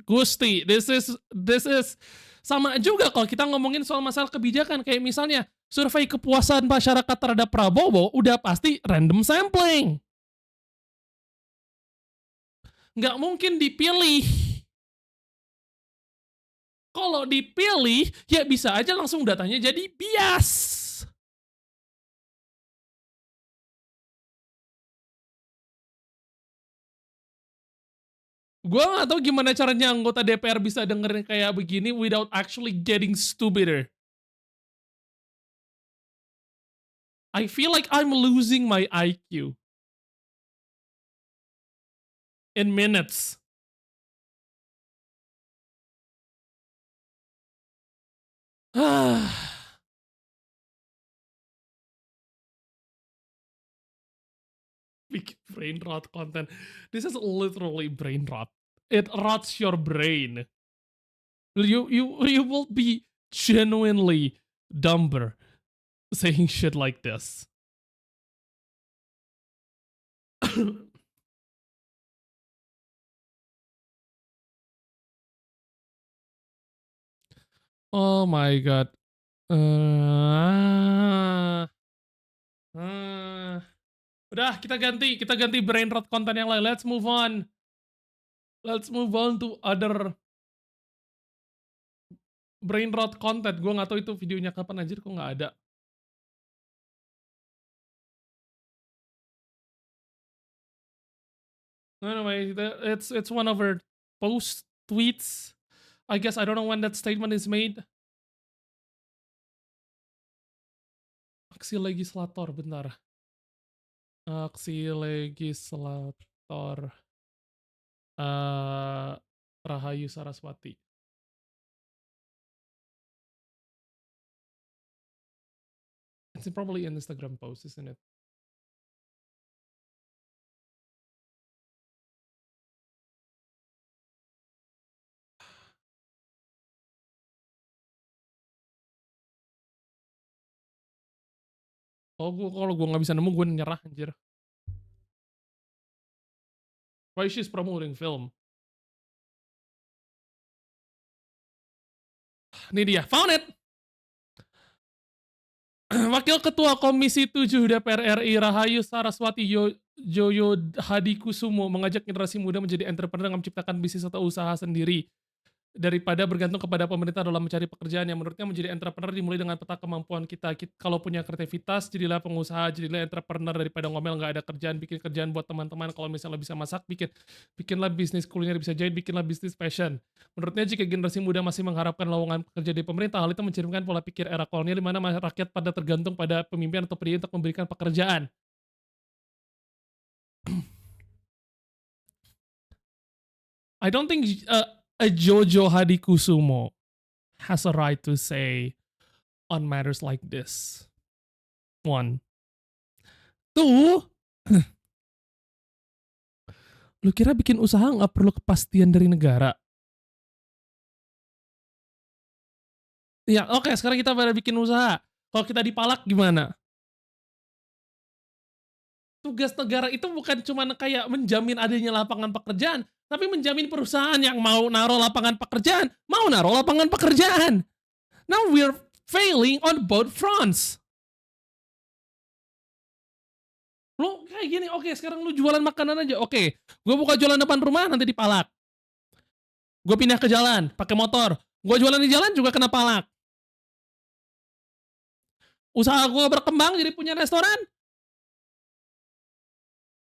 Gusti, this is sama juga kalau kita ngomongin soal masalah kebijakan, kayak misalnya survei kepuasan masyarakat terhadap Prabowo udah pasti random sampling. Nggak mungkin dipilih. Kalau dipilih, ya bisa aja langsung datanya jadi bias. Gue gak tahu gimana caranya anggota DPR bisa dengerin kayak begini without actually getting stupider. I feel like I'm losing my IQ in minutes. Bikin brain rot content. This is literally brain rot. It rots your brain. You will be genuinely dumber saying shit like this. Oh my god. Eee, eee, udah kita ganti brain rot konten yang lain, let's move on to other brain rot content, gua nggak tahu itu videonya kapan anjir kok nggak ada. Anyway, it's one of her post tweets. I guess I don't know when that statement is made. Aksi legislator, bentar. Aksi legislator Rahayu Saraswati. It's probably an Instagram post, isn't it? Kalau gua nggak bisa nemu, gue nyerah anjir. Why she's promoting film? Ini dia, found it. Wakil Ketua Komisi 7 DPR RI Rahayu Saraswati Joyo Hadikusumo mengajak generasi muda menjadi entrepreneur dengan menciptakan bisnis atau usaha sendiri daripada bergantung kepada pemerintah dalam mencari pekerjaan. Yang menurutnya menjadi entrepreneur dimulai dengan peta kemampuan kita. Kalau punya kreativitas, jadilah pengusaha, jadilah entrepreneur daripada ngomel nggak ada kerjaan, bikin kerjaan buat teman-teman. Kalau misalnya bisa masak, bikinlah bisnis kuliner, bisa jahit, bikinlah bisnis fashion. Menurutnya jika generasi muda masih mengharapkan lowongan pekerja di pemerintah, hal itu mencerminkan pola pikir era kolonial di mana rakyat pada tergantung pada pemimpin atau pendiri untuk memberikan pekerjaan. I don't think a Jojo Hadikusumo has a right to say on matters like this. One. Two, lu kira bikin usaha nggak perlu kepastian dari negara? Ya, oke, sekarang kita pada bikin usaha. Kalau kita dipalak gimana? Tugas negara itu bukan cuma kayak menjamin adanya lapangan pekerjaan, tapi menjamin perusahaan yang mau naruh lapangan pekerjaan, mau naruh lapangan pekerjaan. Now we're failing on both fronts. Lu kayak gini, oke, sekarang lu jualan makanan aja, oke. Gue buka jualan depan rumah, nanti dipalak. Gue pindah ke jalan, pakai motor. Gue jualan di jalan juga kena palak. Usaha gue berkembang jadi punya restoran,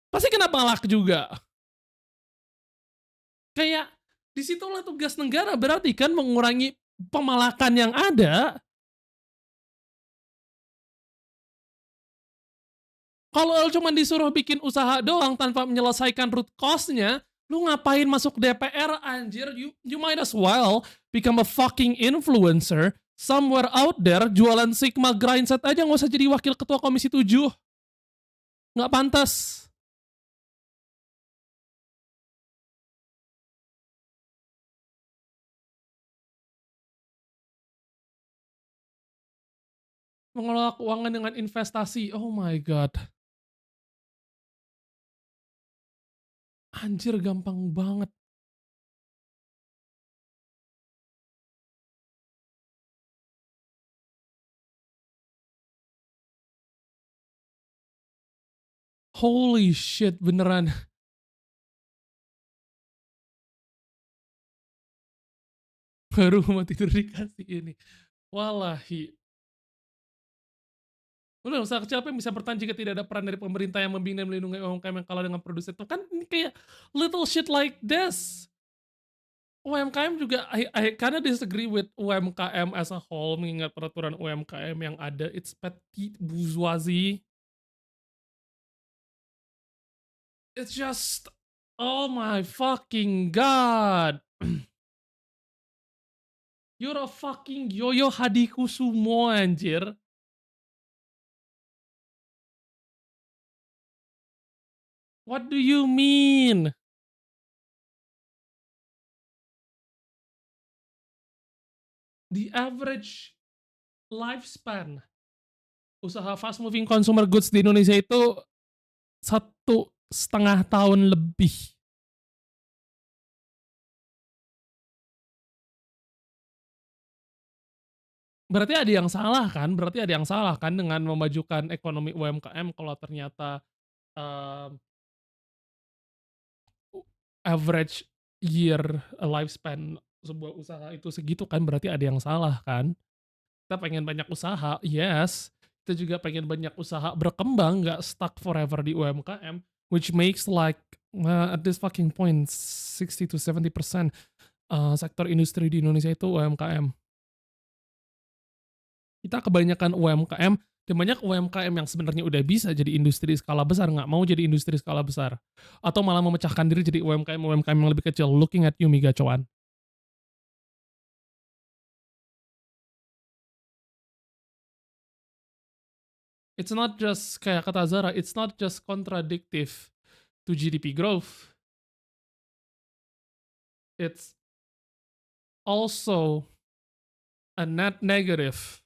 pasti kena palak juga. Kayak disitulah tugas negara, berarti kan mengurangi pemalakan yang ada. Kalau lu cuma disuruh bikin usaha doang tanpa menyelesaikan root cause-nya, lu ngapain masuk DPR anjir? You might as well become a fucking influencer somewhere out there, jualan Sigma Grindset aja, nggak usah jadi wakil ketua Komisi 7. Nggak pantas. Mengelola keuangan dengan investasi, oh my god. Anjir, gampang banget. Holy shit, beneran. Baru mau tidur dikasih ini. Wallahi. Udah usaha kecil apa yang bisa bertahan jika tidak ada peran dari pemerintah yang membimbing dan melindungi UMKM yang kalah dengan produsen itu kan ini kayak little shit like this. UMKM juga I kinda disagree with UMKM as a whole mengingat peraturan UMKM yang ada it's petite bourgeoisie. It's just oh my fucking god. You're a fucking Yoyo Hadikusumo anjir. What do you mean? The average lifespan usaha fast moving consumer goods di Indonesia itu 1,5 tahun lebih. Berarti ada yang salah kan? Berarti ada yang salah kan dengan memajukan ekonomi UMKM kalau ternyata, eee, u average year lifespan sebuah usaha itu segitu kan, berarti ada yang salah kan? Kita pengen banyak usaha, yes. Kita juga pengen banyak usaha berkembang, nggak stuck forever di UMKM, which makes like, at this fucking point 60 to 70% sektor industri di Indonesia itu UMKM. Kita kebanyakan UMKM dan banyak UMKM yang sebenarnya udah bisa jadi industri skala besar, nggak mau jadi industri skala besar. Atau malah memecahkan diri jadi UMKM-UMKM yang lebih kecil. Looking at you, Miga Coan. It's not just kayak kata Zara, it's not just contradictive to GDP growth. It's also a net negative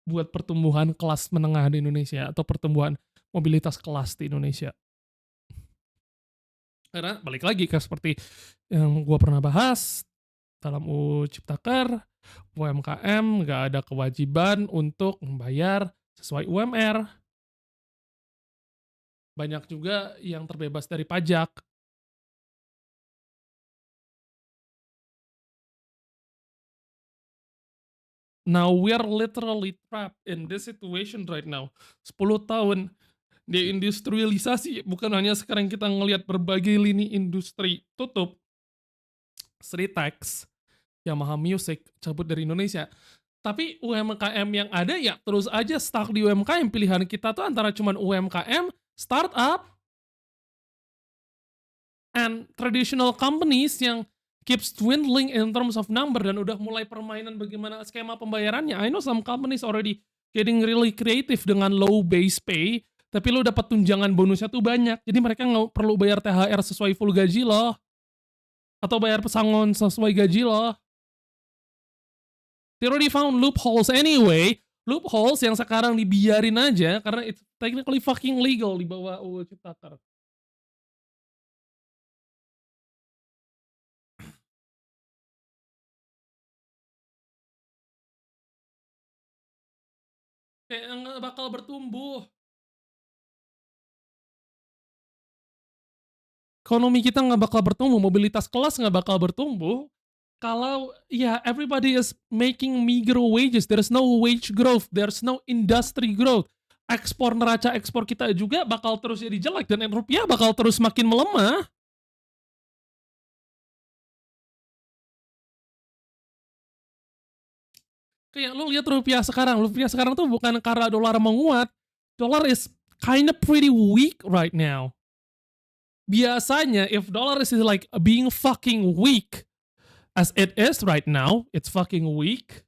buat pertumbuhan kelas menengah di Indonesia atau pertumbuhan mobilitas kelas di Indonesia. Karena balik lagi ke seperti yang gua pernah bahas dalam UU Ciptaker, UMKM nggak ada kewajiban untuk membayar sesuai UMR. Banyak juga yang terbebas dari pajak. Now we are literally trapped in this situation right now. 10 tahun deindustrialisasi, bukan hanya sekarang kita ngelihat berbagai lini industri tutup, Sritex, Yamaha Music cabut dari Indonesia. Tapi UMKM yang ada ya terus aja stuck di UMKM. Pilihan kita tuh antara cuman UMKM, startup, and traditional companies yang keeps dwindling in terms of number dan udah mulai permainan bagaimana skema pembayarannya. I know some companies already getting really creative dengan low base pay, tapi lo dapat tunjangan bonusnya tuh banyak. Jadi mereka nggak perlu bayar THR sesuai full gaji loh, atau bayar pesangon sesuai gaji loh. They already found loopholes anyway. Loopholes yang sekarang dibiarin aja karena it's technically fucking legal di bawah UU Ciptaker. Kayak nggak bakal bertumbuh. Ekonomi kita nggak bakal bertumbuh, mobilitas kelas nggak bakal bertumbuh kalau ya everybody is making meager wages, there's no wage growth, there's no industry growth. Ekspor neraca ekspor kita juga bakal terus jadi jelek dan rupiah bakal terus makin melemah. Kayak lu lihat rupiah sekarang tuh bukan karena dolar menguat, dolar is kinda pretty weak right now. Biasanya if dollar is like being fucking weak as it is right now, it's fucking weak.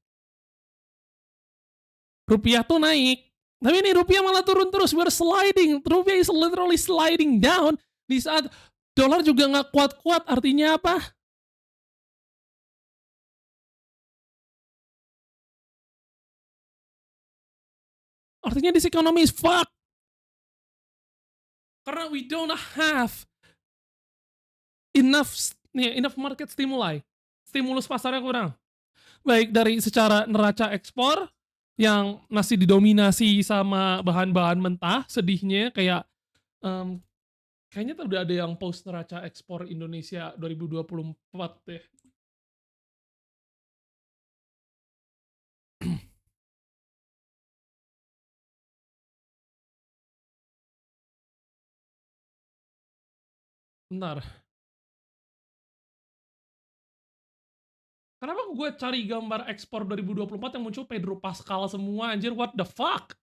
Rupiah tuh naik. Tapi ini rupiah malah turun terus, we're sliding. Rupiah is literally sliding down di saat dolar juga nggak kuat-kuat. Artinya apa? Artinya this economy is fucked. Karena we don't have enough market stimuli. Stimulus pasarnya kurang. Baik dari secara neraca ekspor yang masih didominasi sama bahan-bahan mentah, sedihnya kayak em, kayaknya tuh udah ada yang post neraca ekspor Indonesia 2024 deh. Bentar. Kenapa gue cari gambar ekspor 2024 yang muncul Pedro Pascal semua anjir, what the fuck?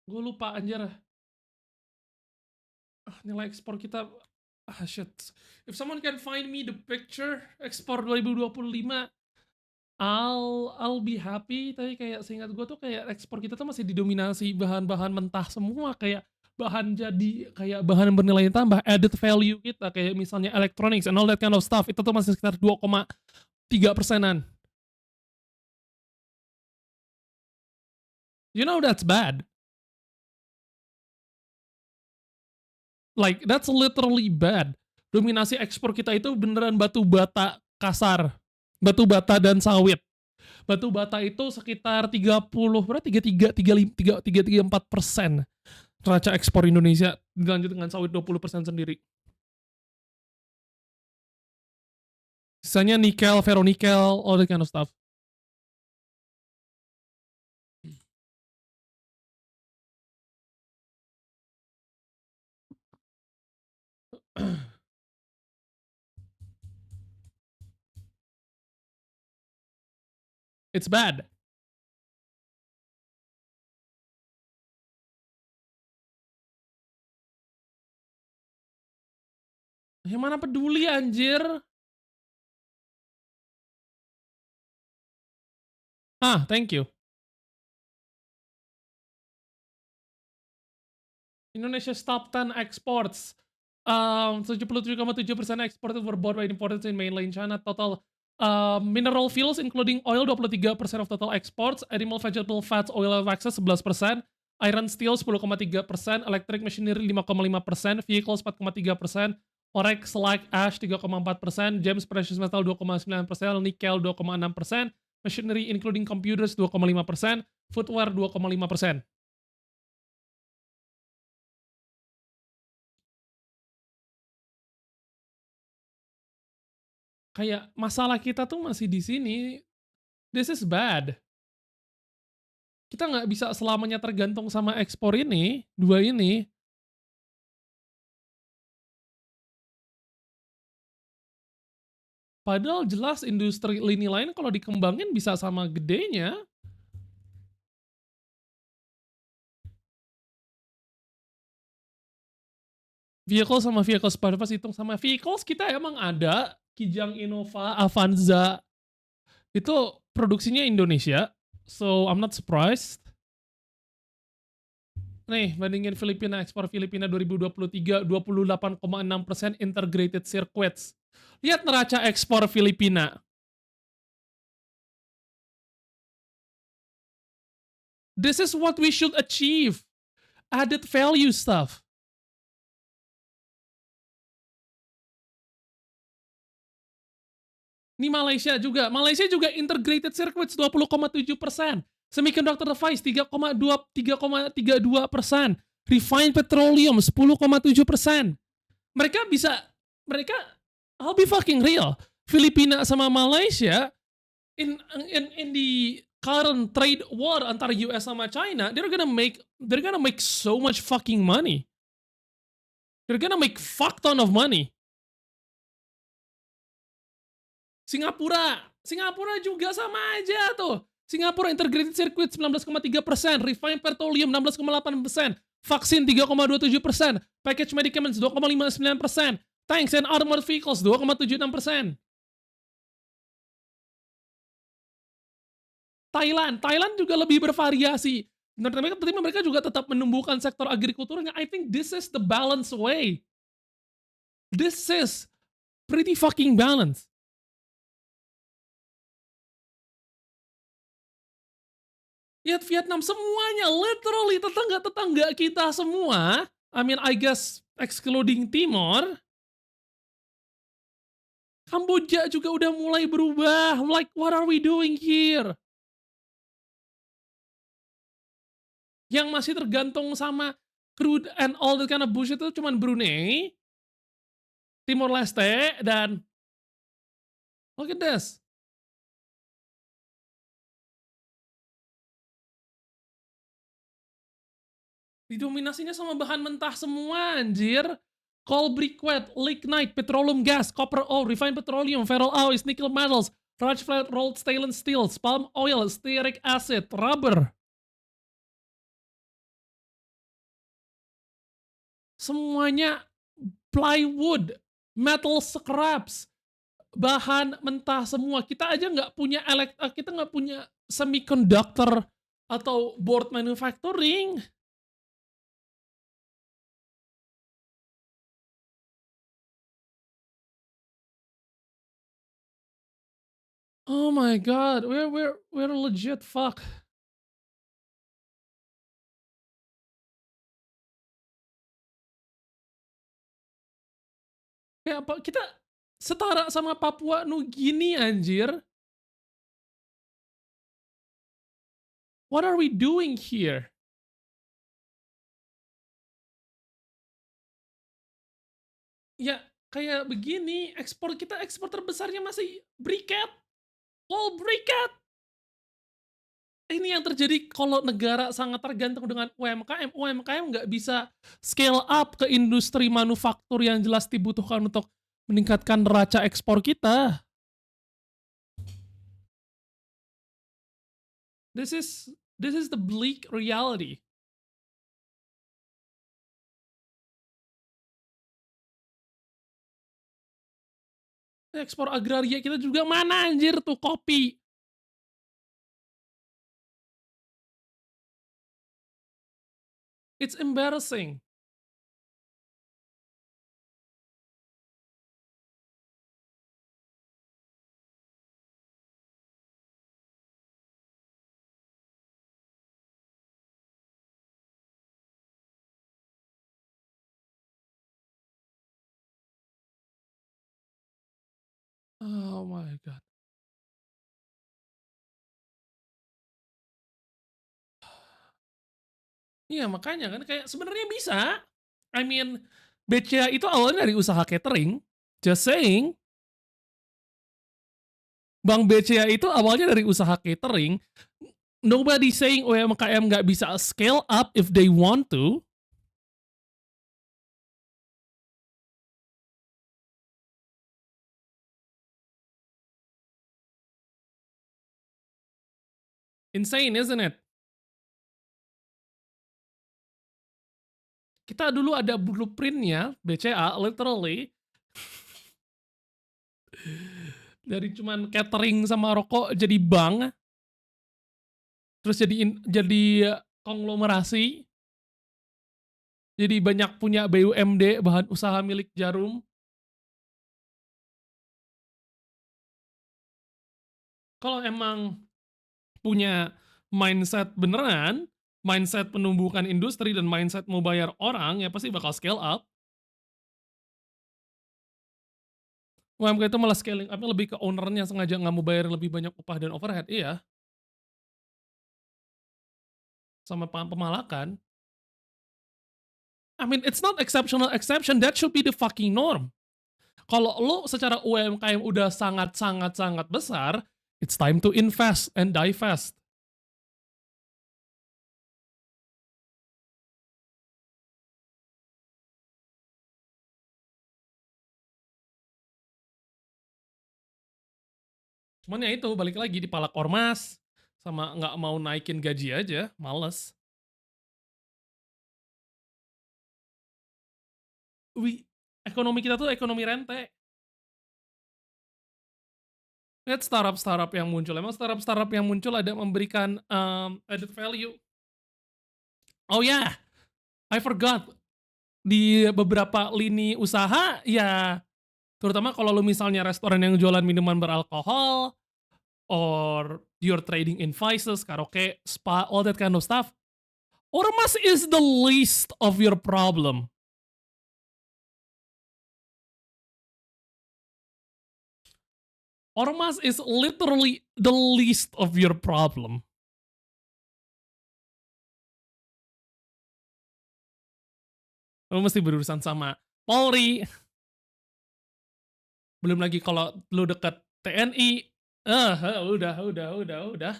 Gue lupa anjir. Nilai ekspor kita shit. If someone can find me the picture ekspor 2025, I'll be happy. Tapi kayak seingat gue tuh kayak ekspor kita tuh masih didominasi bahan-bahan mentah semua, kayak bahan jadi kayak bahan bernilai tambah, added value kita kayak misalnya electronics and all that kind of stuff itu tuh masih sekitar 2,3%-an. You know that's bad. Like, that's literally bad. Dominasi ekspor kita itu beneran batu bata kasar, batu bata dan sawit. Batu bata itu sekitar 30, berapa, 33, 34% neraca ekspor Indonesia, dilanjut dengan sawit 20% sendiri. Sisanya nikel, ferronikel, all that kind of stuff. It's bad. Yang mana peduli anjir? Thank you. Indonesia's top 10 exports. 77,7% exported were bought by importers in mainland China. Total mineral fuels including oil 23% of total exports, animal vegetable fats, oil and waxes 11%, iron steel 10,3%, electric machinery 5,5%, vehicles 4,3%, forex slag ash 3,4%, gems precious metal 2,9%, nikel 2,6%, machinery including computers 2,5%, footwear 2,5%. Kayak masalah kita tuh masih di sini. This is bad. Kita nggak bisa selamanya tergantung sama ekspor ini, dua ini. Padahal jelas industri lini lain kalau dikembangin bisa sama gedenya. Vehicle sama vehicle spare parts hitung sama vehicles kita emang ada. Kijang Innova, Avanza. Itu produksinya Indonesia. So I'm not surprised. Nih, bandingin Filipina, ekspor Filipina 2023, 28,6% integrated circuits. Lihat neraca ekspor Filipina. This is what we should achieve. Added value stuff. Ini Malaysia juga. Malaysia juga integrated circuits 20,7%. Semiconductor device 3,32%. Refined petroleum 10,7%. Mereka I'll be fucking real. Filipina sama Malaysia in the current trade war antara US sama China, they're gonna make so much fucking money. They're gonna make fuck ton of money. Singapura juga sama aja tuh. Singapura integrated circuit 19,3%, refined petroleum 16,8%, vaksin 3,27%, package medicaments 2,59%, tanks and armored vehicles 2,76%. Thailand juga lebih bervariasi. Tapi mereka juga tetap menumbuhkan sektor agrikulturnya. I think this is the balanced way. This is pretty fucking balanced. Lihat Vietnam, semuanya literally tetangga-tetangga kita semua. I mean, I guess excluding Timor. Kamboja juga udah mulai berubah. Like, what are we doing here? Yang masih tergantung sama crude and all that kind of bullshit itu cuman Brunei, Timor Leste, dan look at this. Didominasinya sama bahan mentah semua, anjir. Coal briquette, lignite, petroleum gas, copper ore, refined petroleum, ferroalloys, nickel metals, large flat rolled stainless steel, palm oil, stearic acid, rubber. Semuanya plywood, metal scraps, bahan mentah semua. Kita aja nggak punya semiconductor atau board manufacturing. Oh my god, we're legit fuck. Kayak apa, kita setara sama Papua Nugini anjir. What are we doing here? Ya, kayak begini, ekspor kita ekspor terbesarnya masih briket, all briket. Ini yang terjadi kalau negara sangat tergantung dengan UMKM. UMKM nggak bisa scale up ke industri manufaktur yang jelas dibutuhkan untuk meningkatkan neraca ekspor kita. This is this is the bleak reality. Ekspor agraria kita juga mana anjir tuh kopi. It's embarrassing. Oh my god. Iya makanya kan kayak sebenarnya bisa. I mean, BCA itu awalnya dari usaha catering. Just saying. Bank BCA itu awalnya dari usaha catering. Nobody saying UMKM nggak bisa scale up if they want to. Insane, isn't it? Kita dulu ada blueprintnya BCA, literally. Dari cuman catering sama rokok jadi bank, terus jadi konglomerasi, jadi banyak punya BUMD, bahan usaha milik Jarum. Kalau emang punya mindset beneran, mindset penumbukan industri dan mindset mau bayar orang, ya pasti bakal scale up. UMKM itu malah scaling up-nya lebih ke ownernya sengaja nggak mau bayar lebih banyak upah dan overhead, iya. Sama pemalakan. I mean, it's not exceptional exception, that should be the fucking norm. Kalau lo secara UMKM udah sangat besar, it's time to invest and divest. Cuman ya itu, balik lagi di palak ormas, sama nggak mau naikin gaji aja, males. Ekonomi kita tuh ekonomi rente. Lihat startup-startup yang muncul, emang startup-startup yang muncul ada memberikan added value. Oh ya, yeah, I forgot. Di beberapa lini usaha, ya terutama kalau lu misalnya restoran yang jualan minuman beralkohol, or you're trading in vices, karaoke, spa, all that kind of stuff, ormas is the least of your problem. Ormas is literally the least of your problem. Lu mesti berurusan sama Polri, belum lagi kalau lu deket TNI, udah.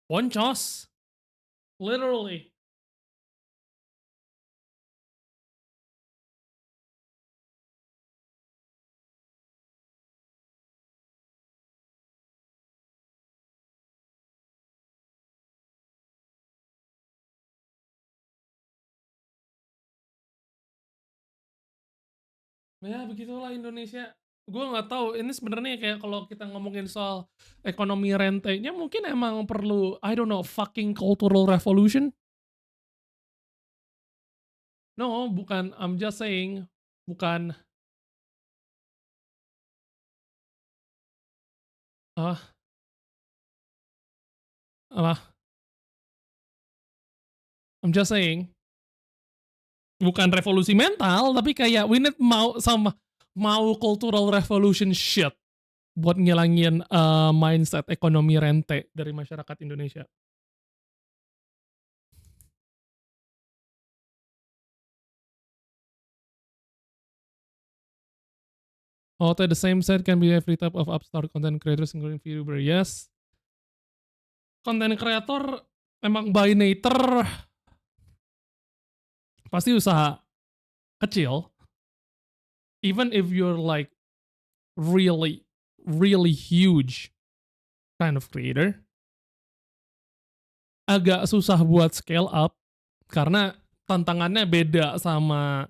Boncos, literally. Ya begitulah Indonesia. Gue nggak tahu. Ini sebenarnya kayak kalau kita ngomongin soal ekonomi rentenya, mungkin emang perlu, I don't know, fucking cultural revolution. No, bukan. I'm just saying, bukan. Ah, apa? I'm just saying. bukan revolusi mental, tapi kayak we need mau cultural revolution shit buat ngilangin mindset ekonomi rente dari masyarakat Indonesia. Also, the same set can be every type of upstart content creators including VTuber. Yes. Content creator emang by nature pasti usaha kecil. Even if you're like really, really huge kind of creator, agak susah buat scale up karena tantangannya beda sama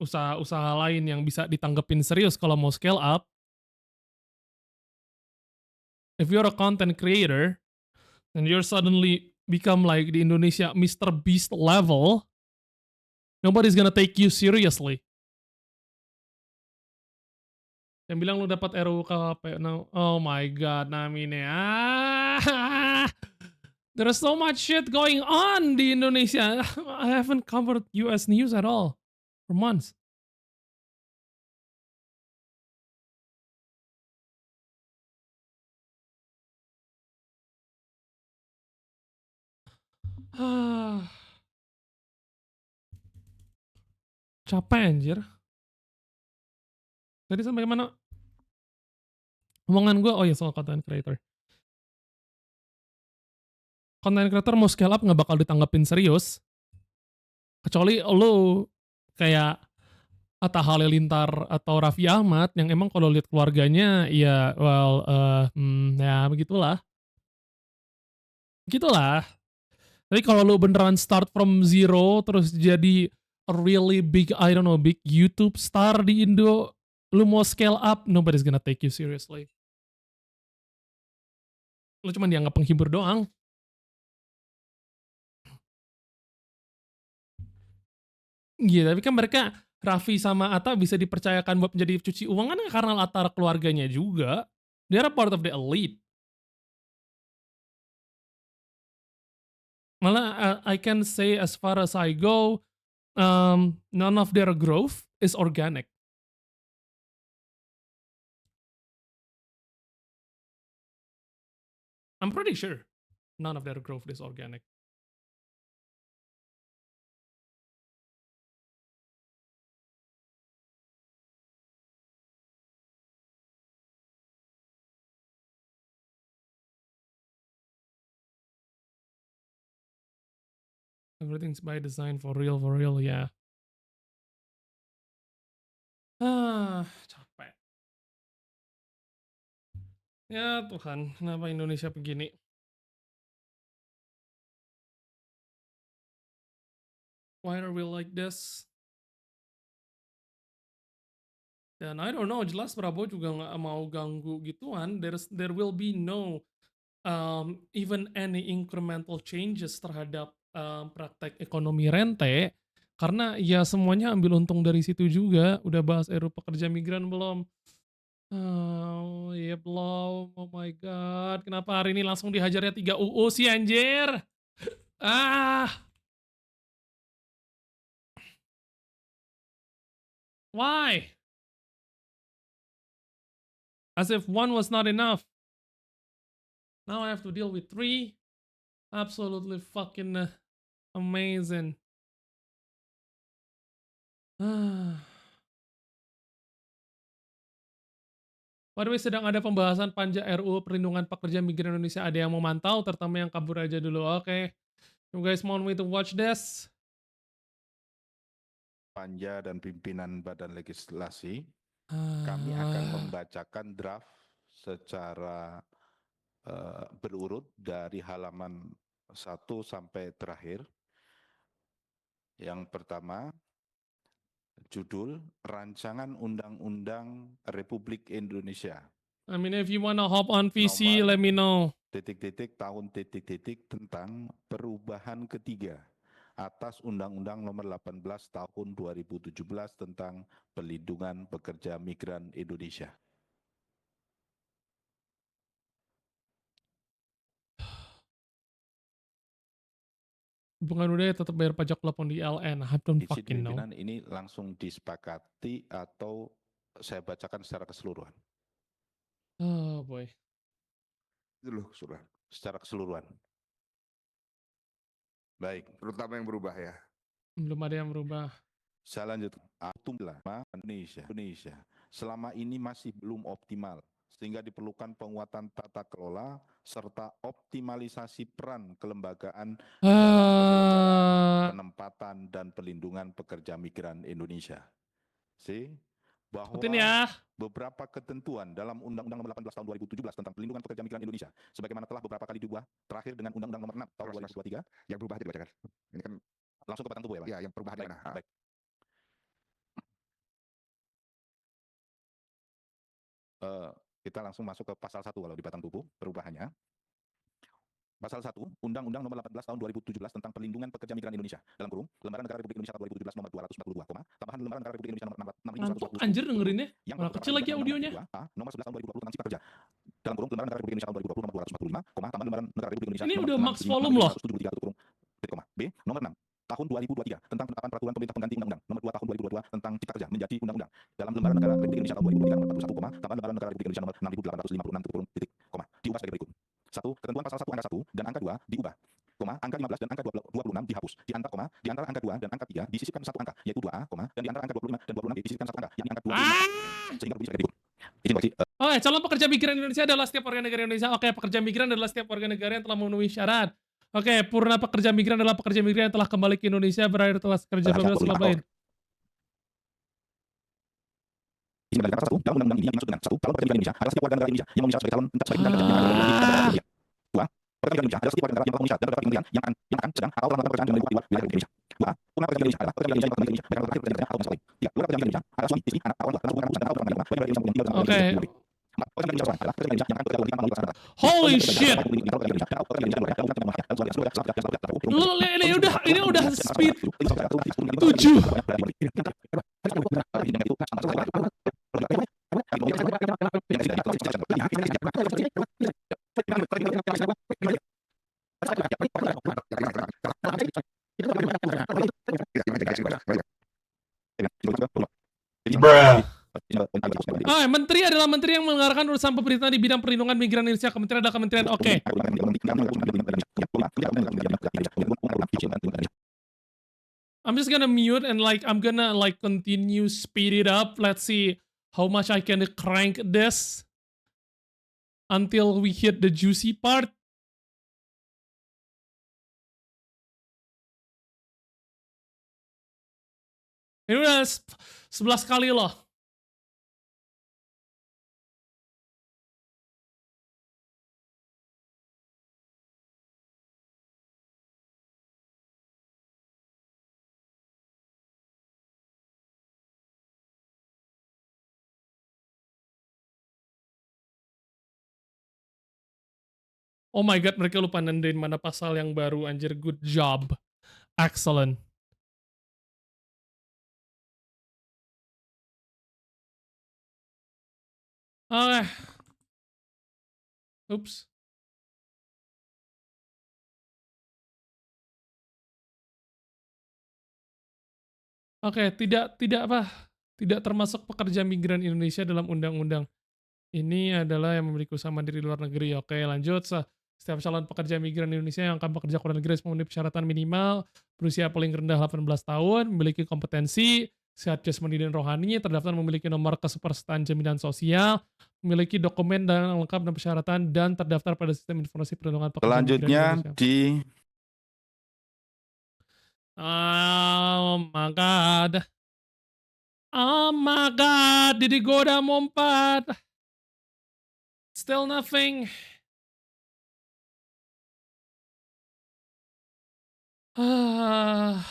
usaha-usaha lain yang bisa ditanggepin serius kalau mau scale up. If you're a content creator and you're suddenly become like di Indonesia Mr. Beast level, nobody's gonna take you seriously. Yang bilang lu dapat RUU KHP, no, oh my god, Namine. There's so much shit going on di Indonesia. I haven't covered US news at all for months. Capek anjir. Tadi sampai mana? Omongan gue, oh ya soal content creator. Content creator mau scale up nggak bakal ditanggapin serius. Kecuali lo kayak Atta Halilintar atau Raffi Ahmad yang emang kalau lihat keluarganya ya well ya begitulah. Begitulah. Tapi kalau lu beneran start from zero terus jadi a really big I don't know big YouTube star di Indo, lu mau scale up nobody's gonna take you seriously. Lu cuma dianggap penghibur doang. Iya, tapi kan mereka Raffi sama Atta bisa dipercayakan buat menjadi cuci uang kan karena latar keluarganya juga. They are part of the elite. Malah I can say as far as I go, none of their growth is organic. I'm pretty sure none of their growth is organic. Everything's by design for real, ya. Capek. Ya Tuhan, kenapa Indonesia begini? Why are we like this? Dan I don't know, jelas Prabowo juga nggak mau ganggu gituan. There will be no even any incremental changes terhadap praktek ekonomi rente karena ya semuanya ambil untung dari situ juga. Udah bahas RUU pekerja migran belum? Oh iya belum. Oh my god, kenapa hari ini langsung dihajarnya 3 UU sih anjir? Why? As if one was not enough. Now I have to deal with 3. Absolutely fucking amazing. By the way, sedang ada pembahasan panja RUU Perlindungan Pekerja Migran Indonesia. Ada yang mau mantau, terutama yang kabur aja dulu. Oke. You guys want me to watch this? Panja dan pimpinan Badan Legislasi, kami akan membacakan draft secara berurut dari halaman 1 sampai terakhir. Yang pertama, judul Rancangan Undang-Undang Republik Indonesia. I mean, if you wanna hop on PC, let me know. Tahun tentang perubahan ketiga atas Undang-Undang Nomor 18 Tahun 2017 tentang Perlindungan Pekerja Migran Indonesia. Hubungan budaya tetap bayar pajak walaupun di LN. I don't Izin fucking know. pimpinan, ini langsung disepakati atau saya bacakan secara keseluruhan? Oh boy. Itu loh keseluruhan. Secara keseluruhan. Baik, Terutama yang berubah ya. Belum ada yang berubah. saya lanjut. Indonesia selama ini masih belum optimal, sehingga diperlukan penguatan tata kelola serta optimalisasi peran kelembagaan penempatan dan pelindungan pekerja migran Indonesia. C. Bahwa Ikutin ya. beberapa ketentuan dalam Undang-Undang Nomor 18 Tahun 2017 tentang Pelindungan Pekerja Migran Indonesia, sebagaimana telah beberapa kali diubah, terakhir dengan Undang-Undang Nomor 6 Tahun 2023. Yang berubah dibacakan. Ini kan Langsung ke batang tubuh ya, Pak? ya yang perubahan Baik, mana? baik. Kita langsung masuk ke pasal 1 kalau di batang tubuh, perubahannya. Pasal 1, Undang-Undang Nomor 18 Tahun 2017 tentang Pelindungan Pekerja Migran Indonesia, dalam kurung, Lembaran Negara Republik Indonesia tahun 2017 nomor 242, tambahan Lembaran Negara Republik Indonesia nomor Ngantuk 6120. anjir dengerinnya. Yang Malah kecil lagi audionya. Nomor 11 tahun 2020 tentang Cipta Kerja. Dalam kurung Lembaran Negara Republik Indonesia tahun 2020 nomor 245, tambahan Lembaran Negara Republik Indonesia Ini nomor udah 6, max volume loh. 173 kurung, B, nomor 6 tahun 2023 tentang penetapan peraturan pemerintah pengganti undang-undang nomor 2 tahun 2022 tentang Cipta Kerja menjadi undang-undang. Dalam Lembaran Negara Republik Indonesia tahun 2023 nomor 41, tambahan Lembaran Negara Republik Indonesia nomor 6856 diubah sebagai berikut. 1. Ketentuan pasal 1 angka 1 dan angka 2 diubah. Angka 15 dan angka 26 dihapus. Di antara angka 2 dan angka 3 disisipkan satu angka, yaitu 2A, dan di antara angka 25 dan 26 disisipkan satu angka, yakni angka 25. Sehingga berbunyi sebagai berikut. Izin koreksi. Oke, calon pekerja migran Indonesia adalah setiap warga negara Indonesia. Oke, pekerja migran adalah setiap warga negara yang telah memenuhi syarat. Oke, purna pekerja migran adalah pekerja migran yang telah kembali ke Indonesia berakhir telah kerja bebas selama lain. Izin kembali pasal 1 dalam undang-undang ini yang dimaksud dengan 1. Calon pekerja migran Indonesia adalah setiap warga negara Indonesia yang memenuhi syarat sebagai calon entah sebagai migran kerja yang ada di 2. Pekerja migran Indonesia adalah setiap warga negara yang telah memenuhi syarat dan dapat yang akan sedang atau telah melakukan pekerjaan dengan luar wilayah Indonesia. 2. Purna pekerja Indonesia adalah pekerja Indonesia yang kembali ke Indonesia berakhir pekerjaan atau masa lain. 3. Luar pekerja Indonesia adalah suami, istri, anak, kawan, langsung urusan atau pekerjaan lain yang tinggal Oke. pekerja Indonesia adalah pekerja Indonesia yang akan bekerja melalui pasangan. Holy shit. Ini udah speed 7. Bruh. Menteri adalah menteri yang mengarahkan urusan pemerintahan di bidang perlindungan migran Indonesia. Kementerian adalah kementerian. Oke. I'm just gonna mute and I'm gonna continue speed it up. Let's see how much I can crank this until we hit the juicy part. Ini udah 11 kali loh. Oh my god, mereka lupa nandain mana pasal yang baru, anjir. Good job. Excellent. Oke. Oops. Oke, tidak termasuk pekerja migran Indonesia dalam undang-undang. Ini adalah yang memiliki usaha mandiri di luar negeri. Oke, lanjut. Setiap calon pekerja migran Indonesia yang akan bekerja ke luar negeri harus memenuhi persyaratan minimal, berusia paling rendah 18 tahun, memiliki kompetensi, sehat jasmani dan rohani, terdaftar memiliki nomor kepesertaan jaminan sosial, memiliki dokumen dan lengkap dan persyaratan, dan terdaftar pada sistem informasi perlindungan pekerja migran Selanjutnya Indonesia. di Oh my god. Oh my god, did he go down mompat? Still nothing. Ah.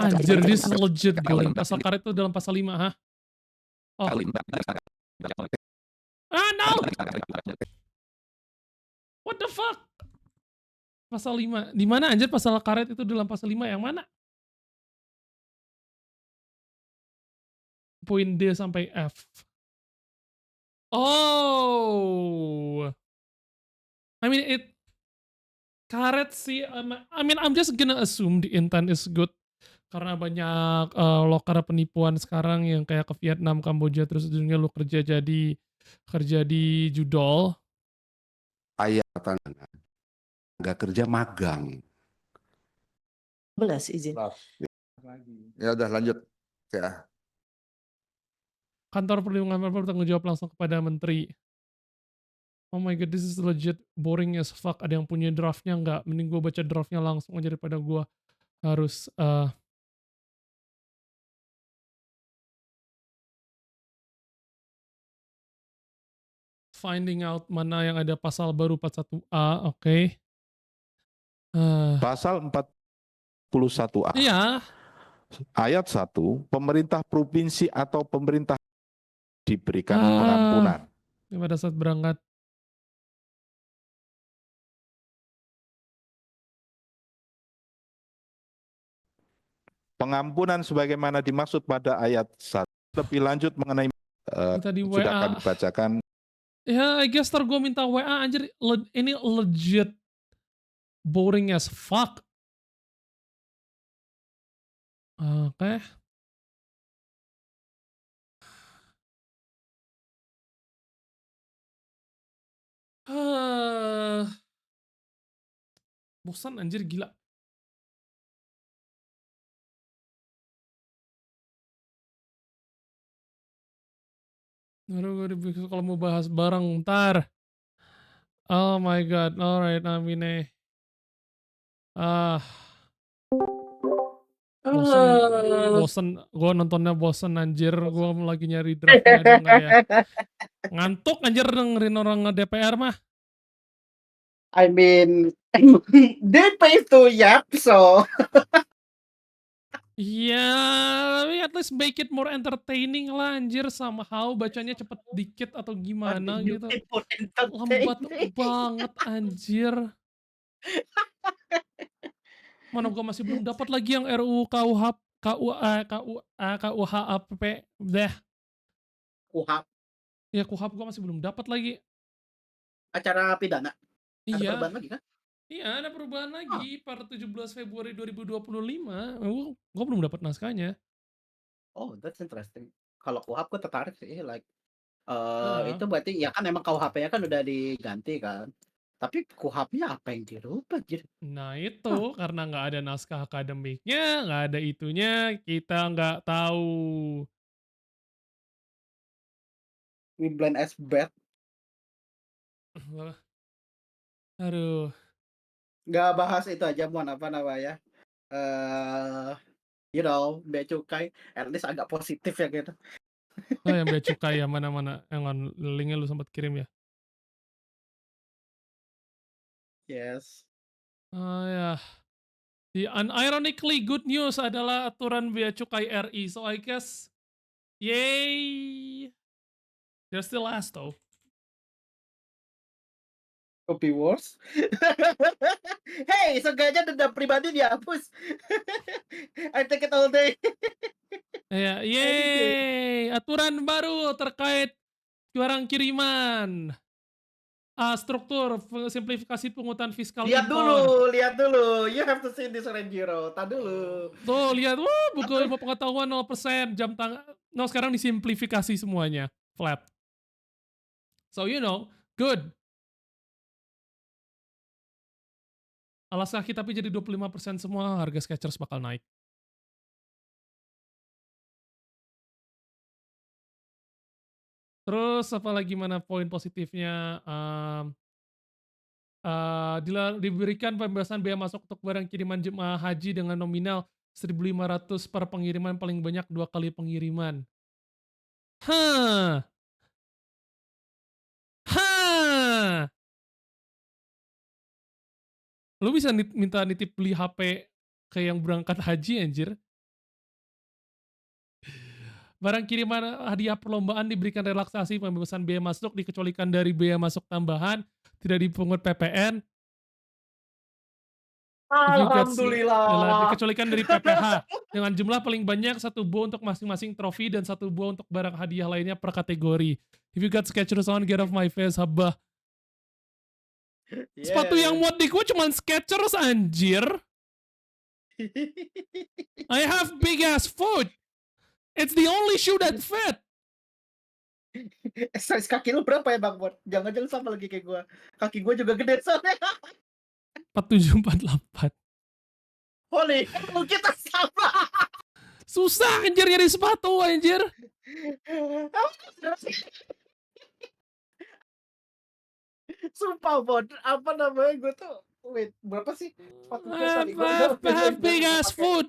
Anjir, this is legit bullying. Pasal karet itu dalam pasal 5, ha? Oh. Ah, no! What the fuck? Pasal 5. Di mana anjir pasal karet itu dalam pasal 5 yang mana? Poin D sampai F. Oh. I mean karet sih, I mean I'm just gonna assume the intent is good. Karena banyak lokar penipuan sekarang yang kayak ke Vietnam, Kamboja, terus ujungnya lu kerja di judol. Ayat nggak kerja magang. 11 izin. Ya udah lanjut. Ya. Kantor Perlindungan Perempuan bertanggung jawab langsung kepada menteri. Oh my god, this is legit boring as fuck. Ada yang punya draftnya nggak? Mending gue baca draftnya langsung aja daripada gue harus finding out mana yang ada pasal baru 41A. Oke. Pasal 41A Iya. ayat 1, pemerintah provinsi atau pemerintah diberikan pengampunan. Pada saat berangkat. Pengampunan sebagaimana dimaksud pada ayat 1. Lebih lanjut mengenai Tadi sudah WA. kami bacakan. Ya, I guess ntar gue minta WA anjir. Ini legit boring as fuck. Oke. Bosan anjir, gila. Aduh, gue kalau mau bahas bareng ntar. Oh my god, alright, Amine. Bosen, gue nontonnya bosen anjir. Gue lagi nyari draftnya ada nggak ya. Ngantuk anjir dengerin orang DPR mah. I mean, they pay to yap, so Iya, tapi at least make it more entertaining lah anjir, somehow bacanya cepet dikit atau gimana you gitu. people Lambat entertaining. banget anjir. Mana gua masih belum dapat lagi yang RUU KUHAP deh. Kuhap, Ya KUHAP gua masih belum dapat lagi. acara pidana. Ada Iya. perubahan lagi kan? Iya, ada perubahan lagi per 17 Februari 2025. Gua belum dapat naskahnya. Oh, that's interesting. Kalau kuhap gue tertarik sih, like Heeh. itu berarti ya kan emang KUHP-nya kan udah diganti kan. Tapi kuhapnya apa yang dirubah jadi? Nah itu, karena nggak ada naskah akademiknya, nggak ada itunya, kita nggak tahu. We blend as bad. Aduh. Nggak bahas itu aja, mohon apa namanya? You know, bea cukai at least agak positif ya gitu. Oh yang bea cukai ya, mana-mana. Yang linknya lu sempat kirim ya. Yes. Oh ya. The unironically good news adalah aturan bea cukai RI. So I guess, yay. There's still last though. Could be worse. Hey, seenggaknya denda pribadi dihapus. I take it all day. Ya, yay. Aturan baru terkait barang kiriman. Struktur simplifikasi pungutan fiskal Lihat impor. lihat dulu. You have to see this Renjiro. Tar dulu. Tuh lihat, buku ilmu pengetahuan 0%, jam tangan. No, sekarang disimplifikasi semuanya, flat. So you know, good. Alas kaki tapi jadi 25% semua, harga Skechers bakal naik. Terus apa lagi mana poin positifnya? Diberikan pembebasan biaya masuk untuk barang kiriman jemaah haji dengan nominal 1.500 per pengiriman, paling banyak 2 kali pengiriman. Hah. Lu bisa minta nitip beli HP ke yang berangkat haji anjir. Barang kiriman hadiah perlombaan diberikan relaksasi pembebasan biaya masuk dikecualikan dari biaya masuk tambahan, tidak dipungut PPN. If you got Alhamdulillah. dikecualikan dari PPH dengan jumlah paling banyak 1 buah untuk masing-masing trofi dan 1 buah untuk barang hadiah lainnya per kategori. If you got Skechers on, get off my face, habah. Sepatu yang Yes. muat di gua cuman Skechers anjir. I have big ass foot. It's the only shoe that fit. Size kaki lu berapa ya Bang Bon? Jangan-jangan sama lagi kayak gua. Kaki gua juga gede soalnya. 4748. Holy, kita sama. Susah anjir nyari sepatu anjir. Sumpah Bon, apa namanya gua tuh wait, berapa sih sepatu gua? Sorry, gua Have big udah ass pakai. foot.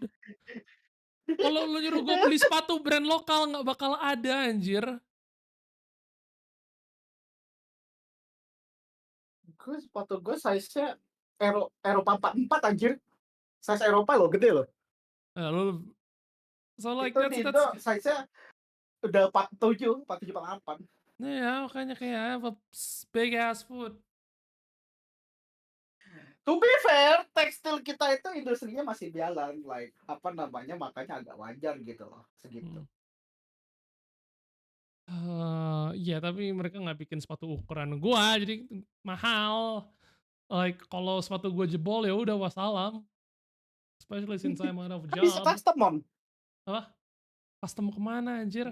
Kalau lu nyuruh gue beli sepatu brand lokal nggak bakal ada anjir. Sepatu gua size-nya Eropa 44 anjir. Size Eropa loh, gede loh. So like Itu di Indo size-nya udah 47, 48. ya makanya kayak have a big ass foot. To be fair, tekstil kita itu industrinya masih jalan, like apa namanya, makanya agak wajar gitu loh, segitu. Iya tapi mereka nggak bikin sepatu ukuran gua jadi mahal. Like kalau sepatu gua jebol ya udah wassalam. Especially since I'm out of Kan bisa job. custom Mon. Apa? Custom kemana anjir?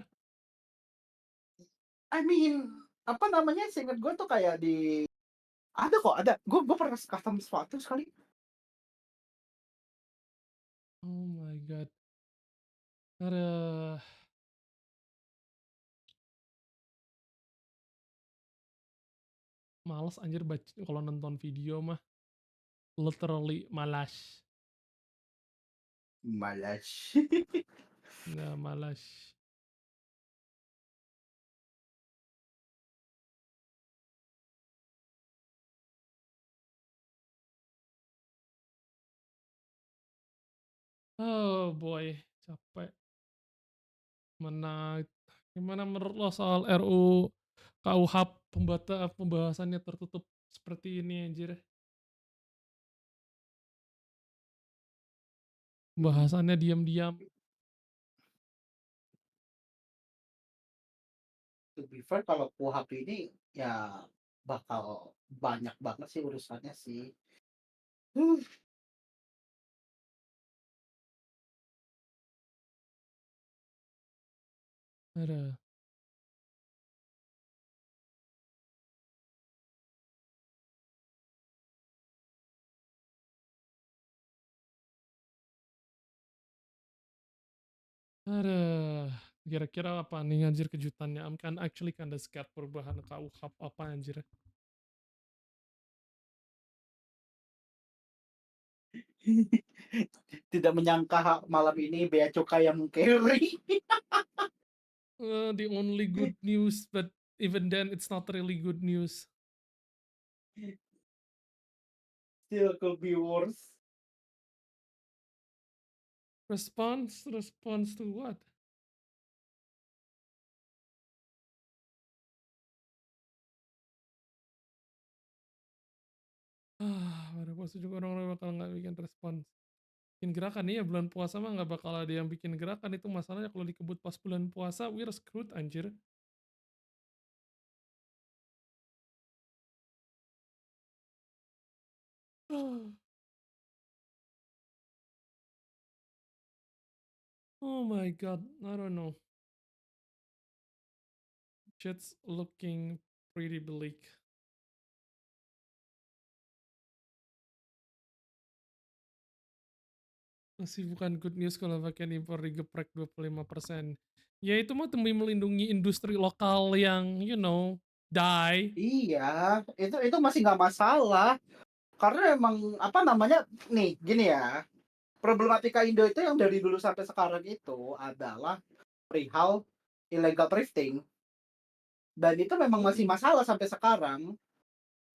I mean, apa namanya, seinget gue tuh kayak di ada kok, ada. Gue pernah custom sepatu sekali. Oh my god. Aduh. Males anjir kalau nonton video mah. Literally malas. Malas. Nggak malas. Oh boy, capek. Gimana menurut lo soal RU KUHP pembahasannya tertutup seperti ini anjir? Pembahasannya diam-diam. To be fair, kalau KUHP ini ya bakal banyak banget sih urusannya sih. Aduh. Aduh. Kira-kira apa nih anjir kejutannya? I'm actually kinda scared perubahan KUHP apa anjir. Tidak menyangka malam ini bea cukai yang carry. The only good news, but even then it's not really good news. Still could be worse. Response to what? Pada puasa juga orang-orang bakal nggak bikin respons. Bikin gerakan iya bulan puasa mah nggak bakal ada yang bikin gerakan, itu masalahnya kalau dikebut pas bulan puasa we're screwed anjir. Oh my god, I don't know. Shit's looking pretty bleak. Masih bukan good news kalau bagian impor digeprek 25%. Ya itu mah demi melindungi industri lokal yang die. Iya, itu masih nggak masalah. Karena emang apa namanya, nih gini ya, problematika Indo itu yang dari dulu sampai sekarang itu adalah perihal illegal thrifting. Dan itu memang masih masalah sampai sekarang.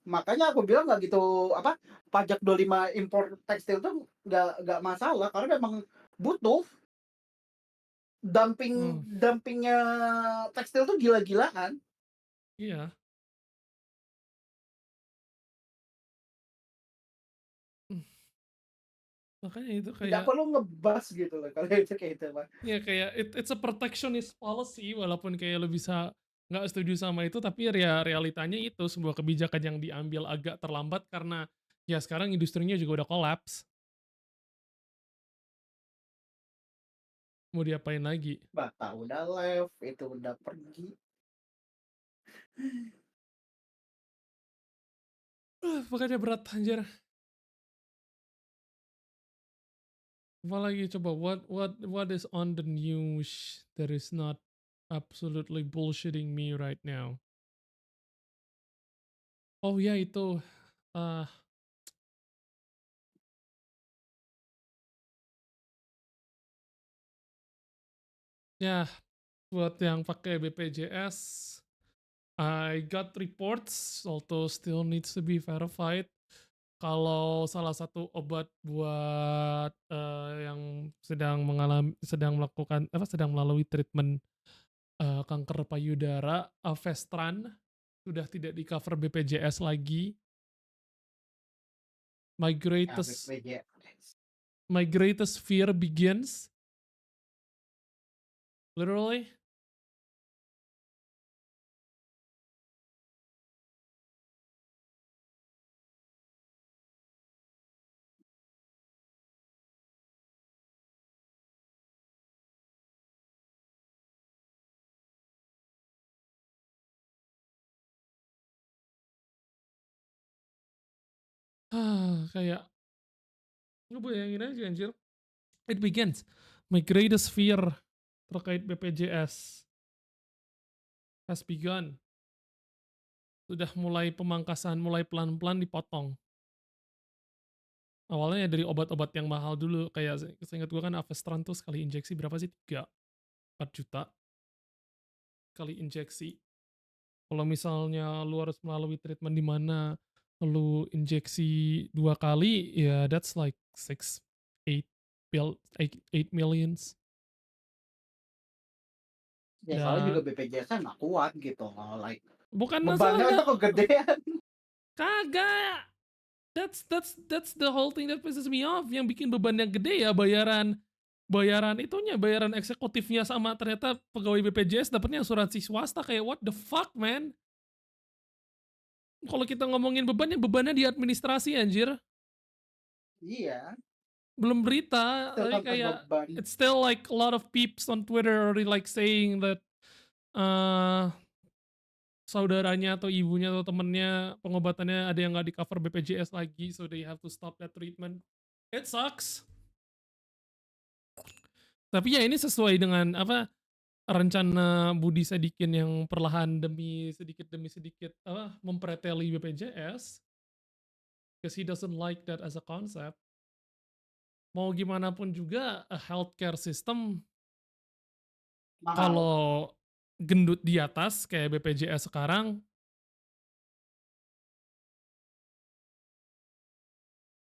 Makanya aku bilang nggak gitu apa, pajak 25 impor tekstil tuh nggak masalah karena memang butuh dumpingnya tekstil tuh gila-gilaan. Iya. Makanya itu Tidak kayak perlu ngebas gitu loh kalau itu kayak itu mah. ya kayak it's a protectionist policy walaupun kayak lo bisa nggak setuju sama itu tapi realitanya itu sebuah kebijakan yang diambil agak terlambat karena ya sekarang industrinya juga udah collapse. Mau diapain lagi? Bata udah left, itu udah pergi. Makanya berat anjir. Apalagi coba what is on the news that is not absolutely bullshitting me right now. Oh ya itu ah ya buat yang pakai BPJS I got reports although still needs to be verified kalau salah satu obat buat yang sedang melakukan sedang melalui treatment kanker payudara Avestran sudah tidak di cover BPJS lagi. My Ya, greatest BPJS. my greatest fear begins. Literally. Kayak lu bayangin aja anjir. It begins. My greatest fear terkait BPJS has begun. Sudah mulai pemangkasan, mulai pelan-pelan dipotong. Awalnya dari obat-obat yang mahal dulu, kayak seingat gue kan Avestran tuh sekali injeksi berapa sih? 3-4 juta kali injeksi. Kalau misalnya lu harus melalui treatment di mana lu injeksi 2 kali, ya that's like 8 millions. Ya soalnya juga Dan BPJS-nya nggak kuat gitu. Like bukan bebannya masalahnya udah kegedean. kagak. That's the whole thing that pisses me off. Yang bikin bebannya gede ya bayaran itunya, bayaran eksekutifnya sama ternyata pegawai BPJS dapetnya asuransi swasta kayak what the fuck man. Kalau kita ngomongin bebannya di administrasi anjir. Iya, Belum berita, itu tapi kan kayak beban. it's still like a lot of peeps on Twitter already like saying that saudaranya atau ibunya atau temennya pengobatannya ada yang nggak di cover BPJS lagi, so they have to stop that treatment. It sucks. Tapi ya ini sesuai dengan rencana Budi Sadikin yang perlahan demi sedikit mempreteli BPJS, because he doesn't like that as a concept. Mau gimana pun juga a healthcare system Mahal. kalau gendut di atas kayak BPJS sekarang,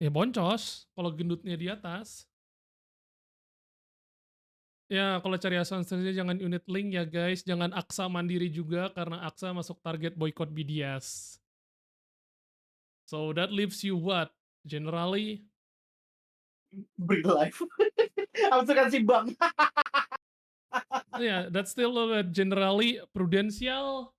ya boncos kalau gendutnya di atas. Ya kalau cari asuransinya jangan unit link ya guys, jangan Aksa Mandiri juga karena Aksa masuk target boycott BDS. So that leaves you what? Generally, Bring life. Asuransi bank. yeah, that's still generally Prudential,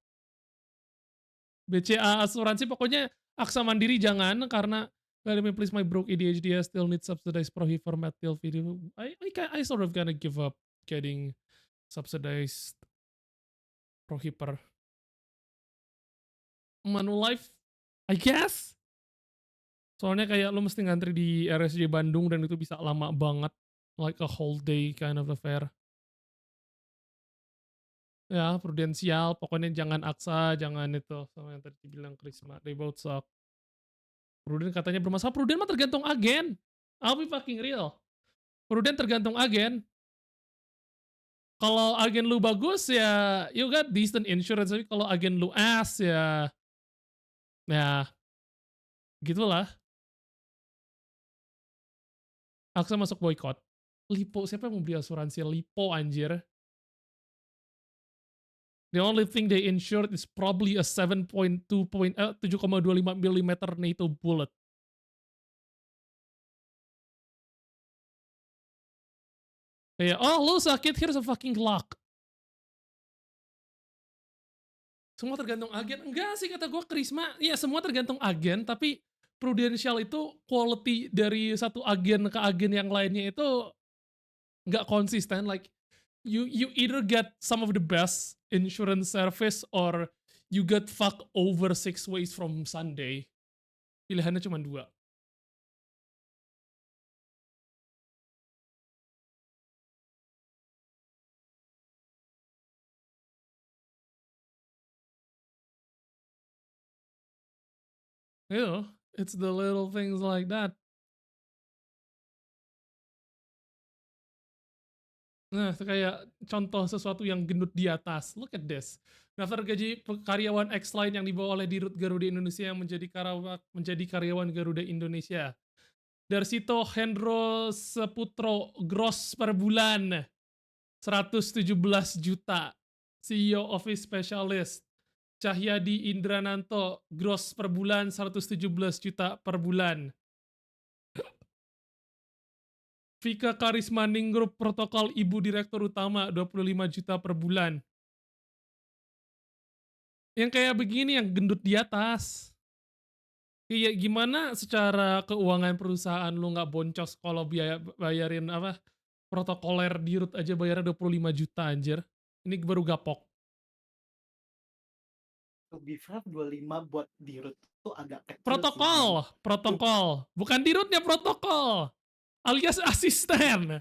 BCA asuransi, pokoknya Aksa Mandiri jangan karena let me please my broke ADHD I still need subsidized Prohi format till video. I sort of gonna give up getting subsidized Prohi per Manulife, I guess. Soalnya kayak lu mesti ngantri di RSJ Bandung dan itu bisa lama banget, like a whole day kind of affair. Ya, Prudential, pokoknya jangan Aksa, jangan itu sama yang tadi dibilang Krisma, they both suck. Prudent katanya bermasalah, Prudent mah tergantung agen. I'll be fucking real. Prudent tergantung agen. Kalau agen lu bagus ya you got decent insurance, tapi kalau agen lu ass ya gitulah. Aksa masuk boykot. Lipo, siapa yang mau beli asuransi Lipo anjir? The only thing they insured is probably a 7.25 mm NATO bullet. Kayak, "Oh lu sakit, here's a fucking clock." Semua tergantung agen. Enggak sih kata gue Krisma, ya semua tergantung agen, tapi Prudential itu quality dari satu agen ke agen yang lainnya itu nggak konsisten. Like you either get some of the best insurance service or you get fucked over 6 ways from Sunday. Pilihannya cuma 2. You know, it's the little things like that. Nah, itu kayak contoh sesuatu yang gendut di atas. Look at this. Daftar gaji karyawan X-Line yang dibawa oleh Dirut Garuda Indonesia yang menjadi karyawan Garuda Indonesia. Darsito Hendro Seputro gross per bulan 117 juta. CEO Office Specialist. Cahyadi Indrananto gross per bulan 117 juta per bulan. Vika Karisma Ningrum protokol Ibu Direktur Utama 25 juta per bulan. Yang kayak begini yang gendut di atas. Iya gimana secara keuangan perusahaan lu nggak boncos kalau bayarin apa protokoler dirut aja bayarnya 25 juta anjir. Ini baru gapok. To be fair 25 buat dirut tuh agak kecil sih. Protokol. Bukan dirutnya protokol. Alias asisten.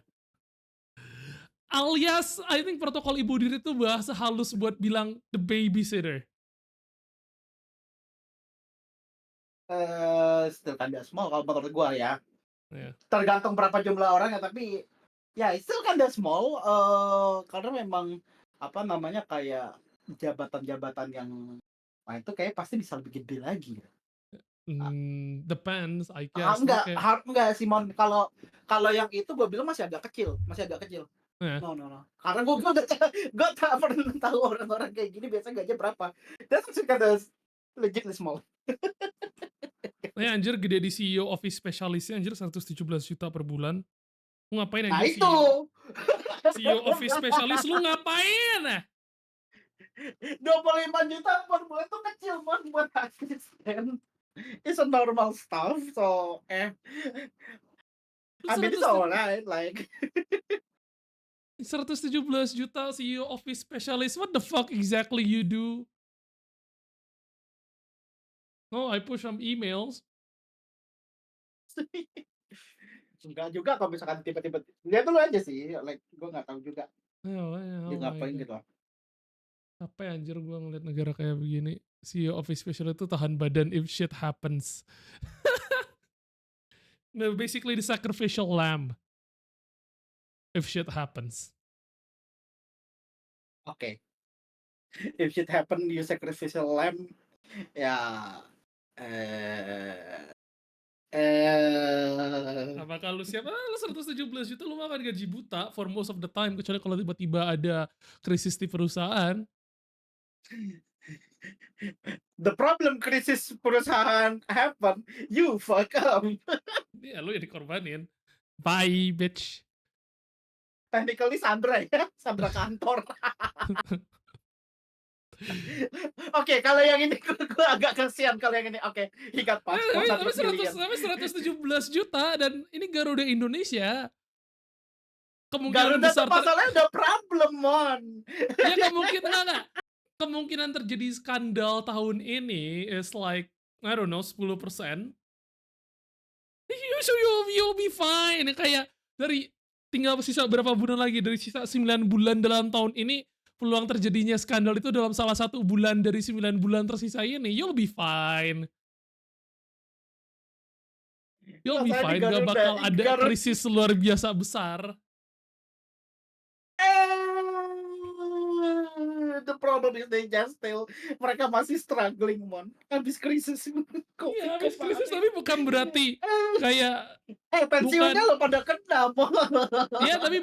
Alias I think protokol ibu diri itu bahasa halus buat bilang the babysitter. Still kinda small kalau menurut gua ya. Yeah. Tergantung berapa jumlah orang ya, tapi ya still kinda small karena memang apa namanya kayak jabatan-jabatan yang itu kayak pasti bisa lebih gede lagi. Depends, I guess. Enggak Simon, kalau yang itu gue bilang masih agak kecil. Yeah. No. Karena gue tak pernah tahu orang-orang kayak gini biasanya gajinya berapa. That's kinda legit small. Ya anjir gede di CEO Office Specialistnya anjir 117 juta per bulan. Lu ngapain Nah anjir itu. CEO Office Specialist lu ngapain? 25 juta per bulan itu kecil banget buat asisten. It's a normal stuff, so I mean it's alright, like 117 juta CEO Office Specialist, what the fuck exactly you do? Oh, I push some emails. Enggak juga kalau misalkan tiba-tiba lihat dulu aja sih, like gue nggak tahu juga dia ngapain gitu. Apa anjir gue ngeliat negara kayak begini. CEO Office Specialist itu tahan badan if shit happens. No, basically the sacrificial lamb. If shit happens. Okay. If shit happen, you sacrificial lamb. Ya. Apakah lu siapa? Lu 117 juta lu makan gaji buta for most of the time kecuali kalau tiba-tiba ada krisis di perusahaan. The problem krisis perusahaan happen, you fuck up. Iya, lu yang dikorbanin. Bye, bitch. Technically Sandra ya, Sandra kantor. Oke, kalau yang ini gue agak kasihan kalau yang ini. Oke, he got passed. Tapi 117 juta dan ini Garuda Indonesia. Kemungkinan Garuda besar masalahnya udah problem, Mon. Ya kemungkinan terjadi skandal tahun ini is like I don't know 10%. You'll be fine. Kayak dari tinggal sisa berapa bulan lagi, dari sisa 9 bulan dalam tahun ini, peluang terjadinya skandal itu dalam salah satu bulan dari 9 bulan tersisa ini, you'll be fine. You'll be fine, gak bakal ada krisis luar biasa besar. The problem is they just still mereka masih struggling, Mon. Habis krisis. Iya, habis krisis tapi bukan berarti kayak pensiunnya lo pada kena, Mon. Iya, tapi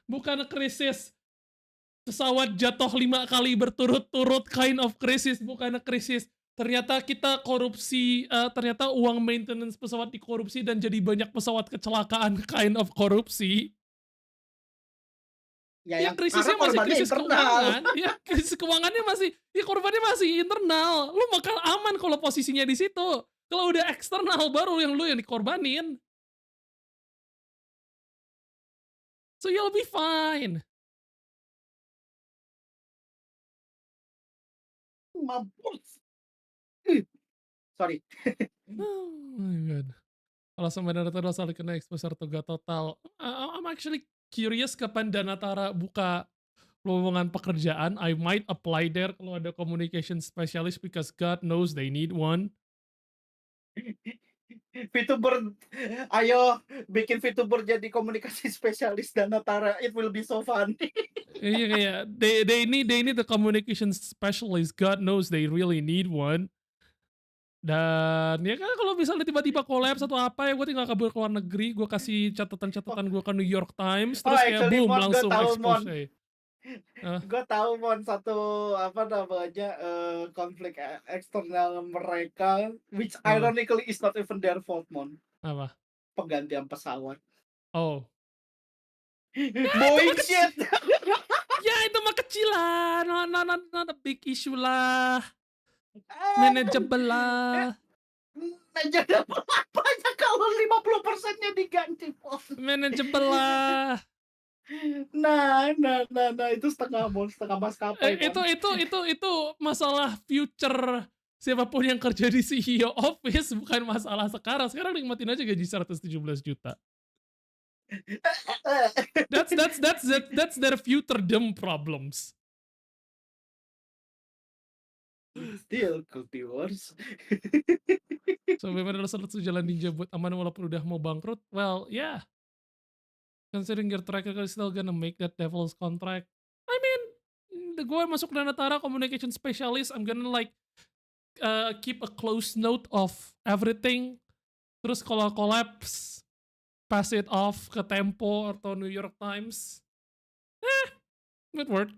bukan krisis pesawat jatuh 5 kali berturut-turut kind of krisis, bukan krisis ternyata kita korupsi, ternyata uang maintenance pesawat dikorupsi dan jadi banyak pesawat kecelakaan kind of korupsi. Ya Ya yang karena krisisnya masih korbannya krisis internal. keuangan, ya krisis keuangannya masih ya korbannya masih internal. Lu bakal aman kalau posisinya di situ. Kalau udah eksternal baru lu yang dikorbanin. So you'll be fine. Mampus. Sorry. Oh my god. Kalau sampai Danatara saling kena exposure toga total, I'm actually curious kapan Danatara buka lowongan pekerjaan. I might apply there kalau ada communication specialist because God knows they need one. VTuber, ayo bikin VTuber jadi komunikasi spesialis Danatara. It will be so fun. Iya kayak they need a communication specialist. God knows they really need one. Dan ya kan kalau misalnya tiba-tiba collapse atau apa ya gue tinggal kabur ke luar negeri, gue kasih catatan-catatan gue ke New York Times, Oh, terus kayak actually, boom Mon, gue langsung tahu Mon. expose. Hah? Gue tahu Mon satu apa namanya konflik eksternal mereka, which Apa? ironically is not even their fault Mon. Apa? Penggantian pesawat. Oh. Boeing shit. Ya itu mah kecil lah, not a big issue lah, manageable lah, Jadi apanya kalau 50%-nya diganti Mon. manageable lah. Nah, itu setengah maskapai Mon. Itu masalah future siapapun yang kerja di CEO office, bukan masalah sekarang. Sekarang nikmatin aja gaji 117 juta. That's their future them problems. Still could be worse. So bagaimana salah satu jalan ninja buat aman walaupun udah mau bangkrut? Well, yeah. Considering your track record still gonna make that devil's contract. I mean, gue masuk Danatara communication specialist, I'm gonna like keep a close note of everything. Terus kalau collapse, pass it off ke Tempo atau New York Times. Good work.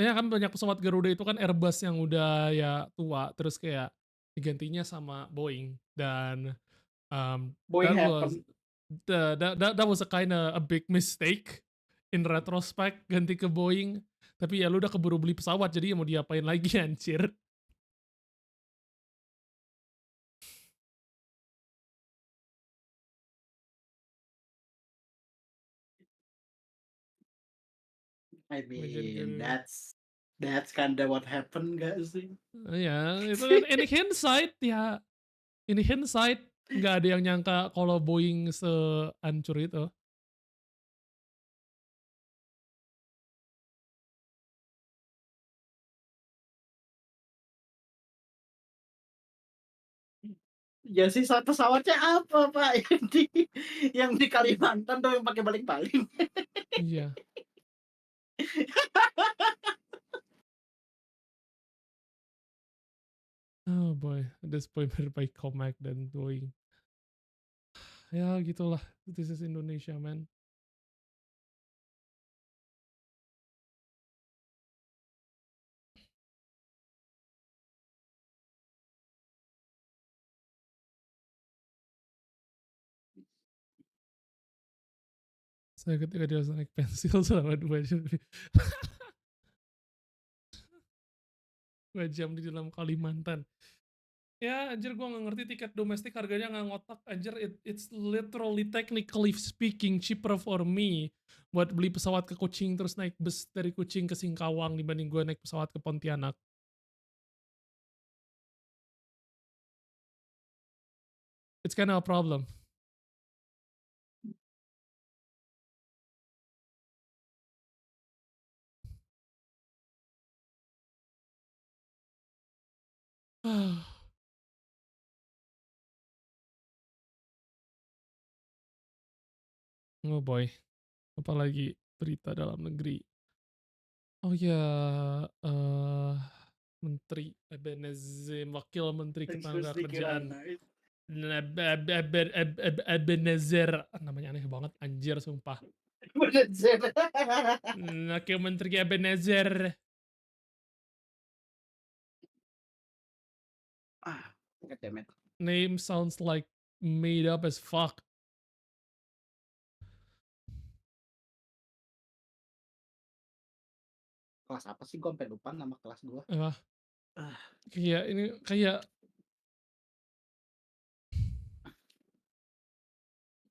Ya kan banyak pesawat Garuda itu kan Airbus yang udah ya tua, terus kayak digantinya sama Boeing dan Boeing that was happen. that was a kinda a big mistake in retrospect ganti ke Boeing. Tapi ya lu udah keburu beli pesawat jadi ya mau diapain lagi anjir. I Imagine mean, that's kinda what happened gak sih? ya itu kan in hindsight nggak ada yang nyangka kalau Boeing sehancur itu. Ya sih pesawatnya apa Pak yang di Kalimantan tuh yang pakai baling-baling. Iya. Oh boy, at this point better buy Comac dan Boeing. Ya gitulah, this is Indonesia man. Saya ketika dia naik pensil selama 2 jam. 2 jam di dalam Kalimantan. Ya anjir gue gak ngerti tiket domestik harganya gak ngotak anjir, it's literally technically speaking cheaper for me buat beli pesawat ke Kucing terus naik bus dari Kucing ke Singkawang dibanding gue naik pesawat ke Pontianak. It's kind of a problem. Oh boy, apalagi berita dalam negeri. Oh ya, Menteri Ebenezer, Wakil Menteri Ketenagakerjaan Ebenezer, namanya aneh banget anjir sumpah. Wakil Menteri Ebenezer God damn it. name sounds like made up as fuck. Kelas apa sih? Gue sampai lupa nama kelas gue. Wah, Ah. kayak ini kayak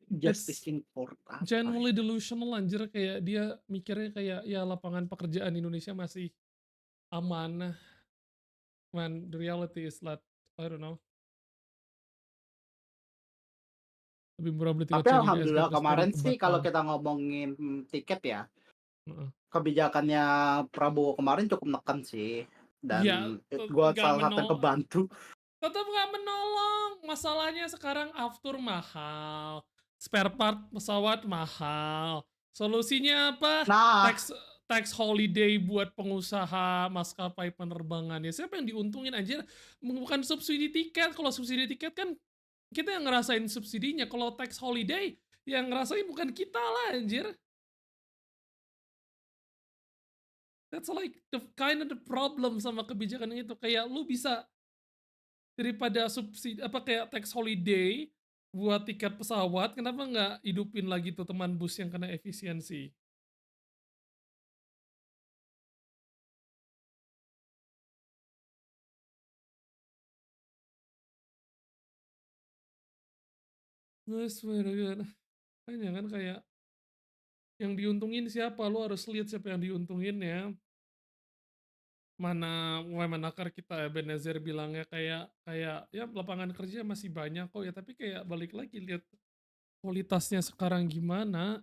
Justice it's in Court apa? genuinely delusional anjir, kayak dia mikirnya kayak ya lapangan pekerjaan di Indonesia masih aman. Man, the reality is that I don't know. Lebih murah beli tiket Tapi Chinese SG alhamdulillah plus kemarin ke sih kalau Batam. kita ngomongin tiket ya, Heeh. kebijakannya Prabowo kemarin cukup neken sih. Iya, Dan gua nggak salah satu yang kebantu. tetap nggak menolong. Masalahnya sekarang aftur mahal, spare part pesawat mahal. Solusinya apa? Nah, Tax holiday buat pengusaha maskapai penerbangannya. Siapa yang diuntungin anjir? Bukan subsidi tiket. Kalau subsidi tiket kan kita yang ngerasain subsidinya. Kalau tax holiday yang ngerasain bukan kita lah anjir. That's like the kind of the problem sama kebijakan itu. Kayak lu bisa daripada subsidi apa kayak tax holiday buat tiket pesawat, kenapa nggak hidupin lagi tuh teman bus yang kena efisiensi? I swear to God. Makanya kan kayak yang diuntungin siapa? Lu harus lihat siapa yang diuntungin ya. Mana Wamenakar kita Ebenezer bilangnya kayak kayak ya lapangan kerja masih banyak kok ya, tapi kayak balik lagi lihat kualitasnya sekarang gimana.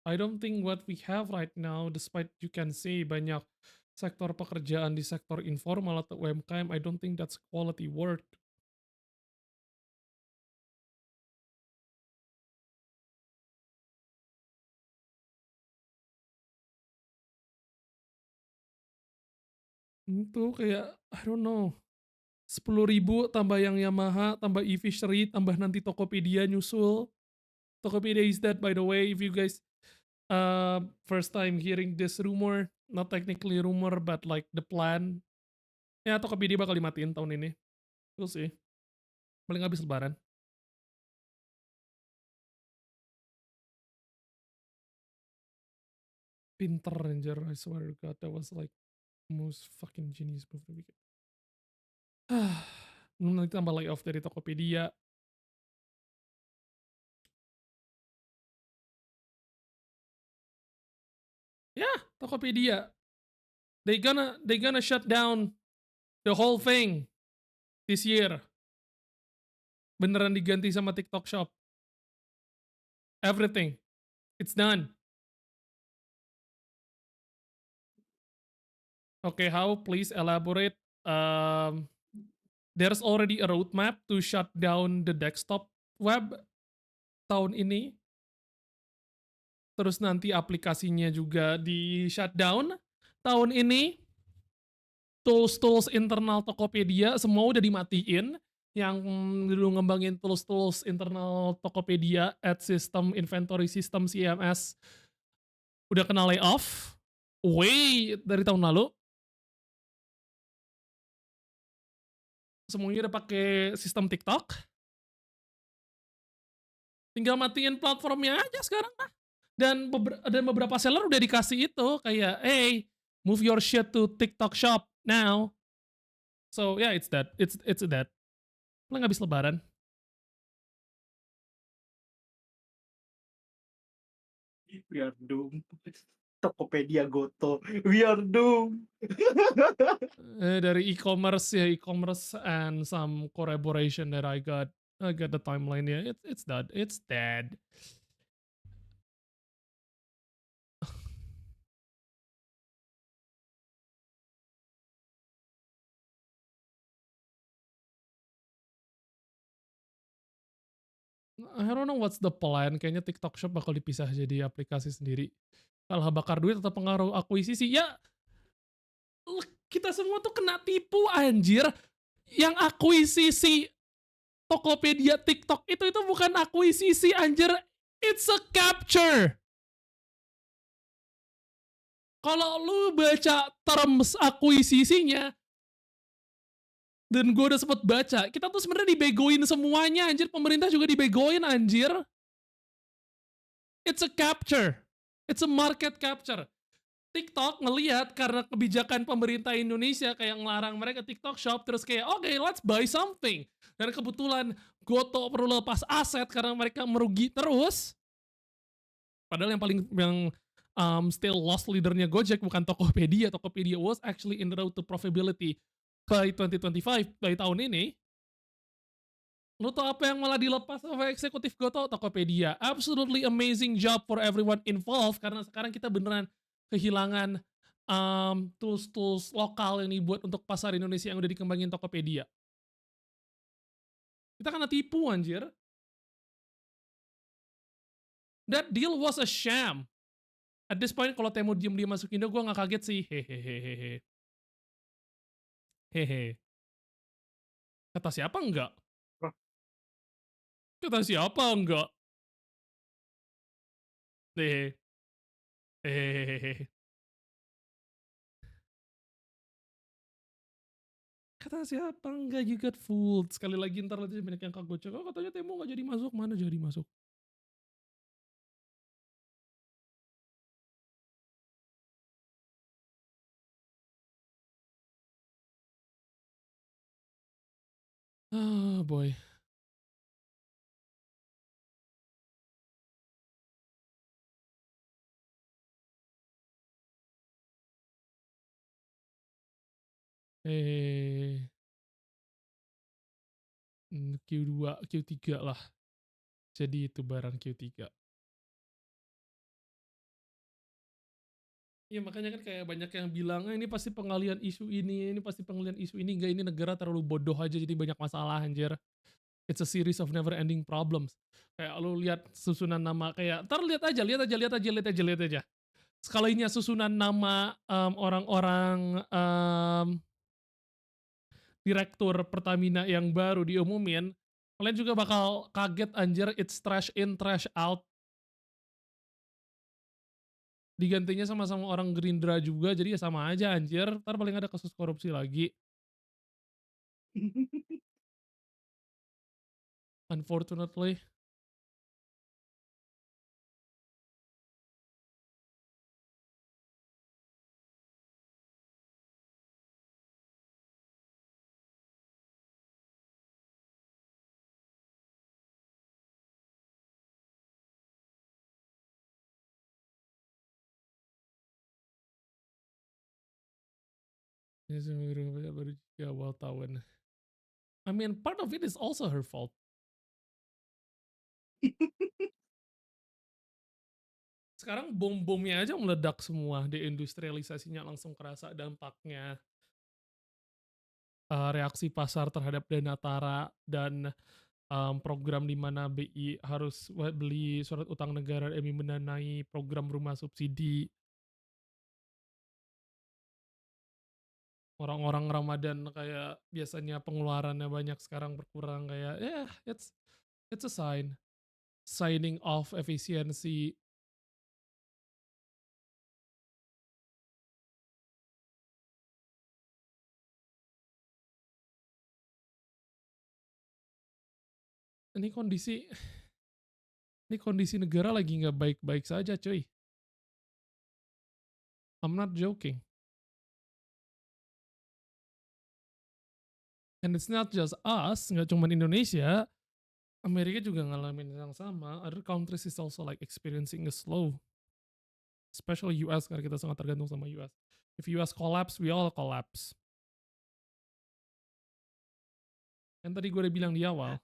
I don't think what we have right now, despite you can say banyak sektor pekerjaan di sektor informal atau UMKM, I don't think that's quality work. Itu kayak, I don't know, 10.000 tambah yang Yamaha, tambah e-fishery, tambah nanti Tokopedia nyusul. Tokopedia is dead by the way, if you guys first time hearing this rumor, not technically rumor, but like the plan. Ya Tokopedia bakal dimatiin tahun ini. We'll see. Paling habis lebaran. Pinter anjir, I swear to God, that was like most fucking genius move that we could. Nanti tambah layoff dari Tokopedia. Ya, Tokopedia. They gonna shut down the whole thing this year. Beneran diganti sama TikTok Shop. Everything. It's done. Okay, how? Please elaborate. There's already a roadmap to shut down the desktop web tahun ini. Terus nanti aplikasinya juga di shutdown tahun ini. Tools-tools internal Tokopedia semua udah dimatiin. Yang dulu ngembangin tools-tools internal Tokopedia at system inventory system CMS udah kena layoff way dari tahun lalu. Semuanya udah pakai sistem TikTok. Tinggal matiin platformnya aja sekarang lah. Dan beberapa seller udah dikasih itu kayak, hey, move your shit to TikTok Shop now. So yeah, it's that. It's that. Paling habis lebaran. we are doomed. Tokopedia Goto, we are doomed. Dari e-commerce ya, e-commerce and some collaboration that I got the timeline ya. It's dead. It's dead. I don't know what's the plan. Kayaknya TikTok Shop bakal dipisah jadi aplikasi sendiri. Kalau bakar duit atau pengaruh akuisisi, ya kita semua tuh kena tipu anjir. Yang akuisisi Tokopedia TikTok itu bukan akuisisi anjir. It's a capture. Kalau lu baca terms akuisisinya, Dan gue udah sempet baca, kita tuh sebenarnya dibegoin semuanya anjir, pemerintah juga dibegoin anjir. It's a capture. It's a market capture. TikTok ngelihat karena kebijakan pemerintah Indonesia kayak ngelarang mereka TikTok Shop, terus kayak oke, let's buy something. Dan kebetulan Goto perlu lepas aset karena mereka merugi terus. Padahal yang still lost leadernya Gojek bukan Tokopedia. Tokopedia was actually in the road to profitability by 2025, by tahun ini. Lo tau apa yang malah dilepas sama eksekutif Goto? Tokopedia. Absolutely amazing job for everyone involved, karena sekarang kita beneran kehilangan tools-tools lokal yang dibuat untuk pasar Indonesia yang udah dikembangin Tokopedia. Kita kena tipu anjir. That deal was a sham. At this point kalau Temu diem masuk Indo, gue gak kaget sih. Hehehe. Hehe. Kata siapa enggak? Kata siapa enggak? Hehehe. Hehehe. Kata siapa enggak, you got fooled. Sekali lagi ntar nanti banyak yang kagok. Oh, katanya Temu gak jadi masuk. Mana jadi masuk? Ah, boy. Q2, Q3 lah. Jadi itu barang Q3. Iya makanya kan kayak banyak yang bilang, ini pasti pengalian isu ini pasti pengalian isu ini. Enggak, ini negara terlalu bodoh aja jadi banyak masalah anjir. It's a series of never ending problems. Kayak lu lihat susunan nama kayak, ntar lihat aja. Sekalinya susunan nama orang-orang direktur Pertamina yang baru diumumin, kalian juga bakal kaget anjir, it's trash in, trash out. Digantinya sama-sama orang Gerindra juga, jadi ya sama aja anjir. Ntar paling ada kasus korupsi lagi. Unfortunately. Baru 3 awal tahun. I mean, part of it is also her fault. Sekarang bom-bomnya aja meledak semua, deindustrialisasinya langsung kerasa dampaknya. Reaksi pasar terhadap dana Tara dan program di mana BI harus beli surat utang negara demi mendanai program rumah subsidi. Orang-orang Ramadan kayak biasanya pengeluarannya banyak sekarang berkurang, kayak it's a signing off efisiensi. Ini kondisi negara lagi nggak baik-baik saja, cuy. I'm not joking. And it's not just us, nggak cuma Indonesia. Amerika juga ngalamin yang sama. Other countries is also like experiencing a slow. Especially US, karena kita sangat tergantung sama US. If US collapse, we all collapse. Yang tadi gue udah bilang di awal.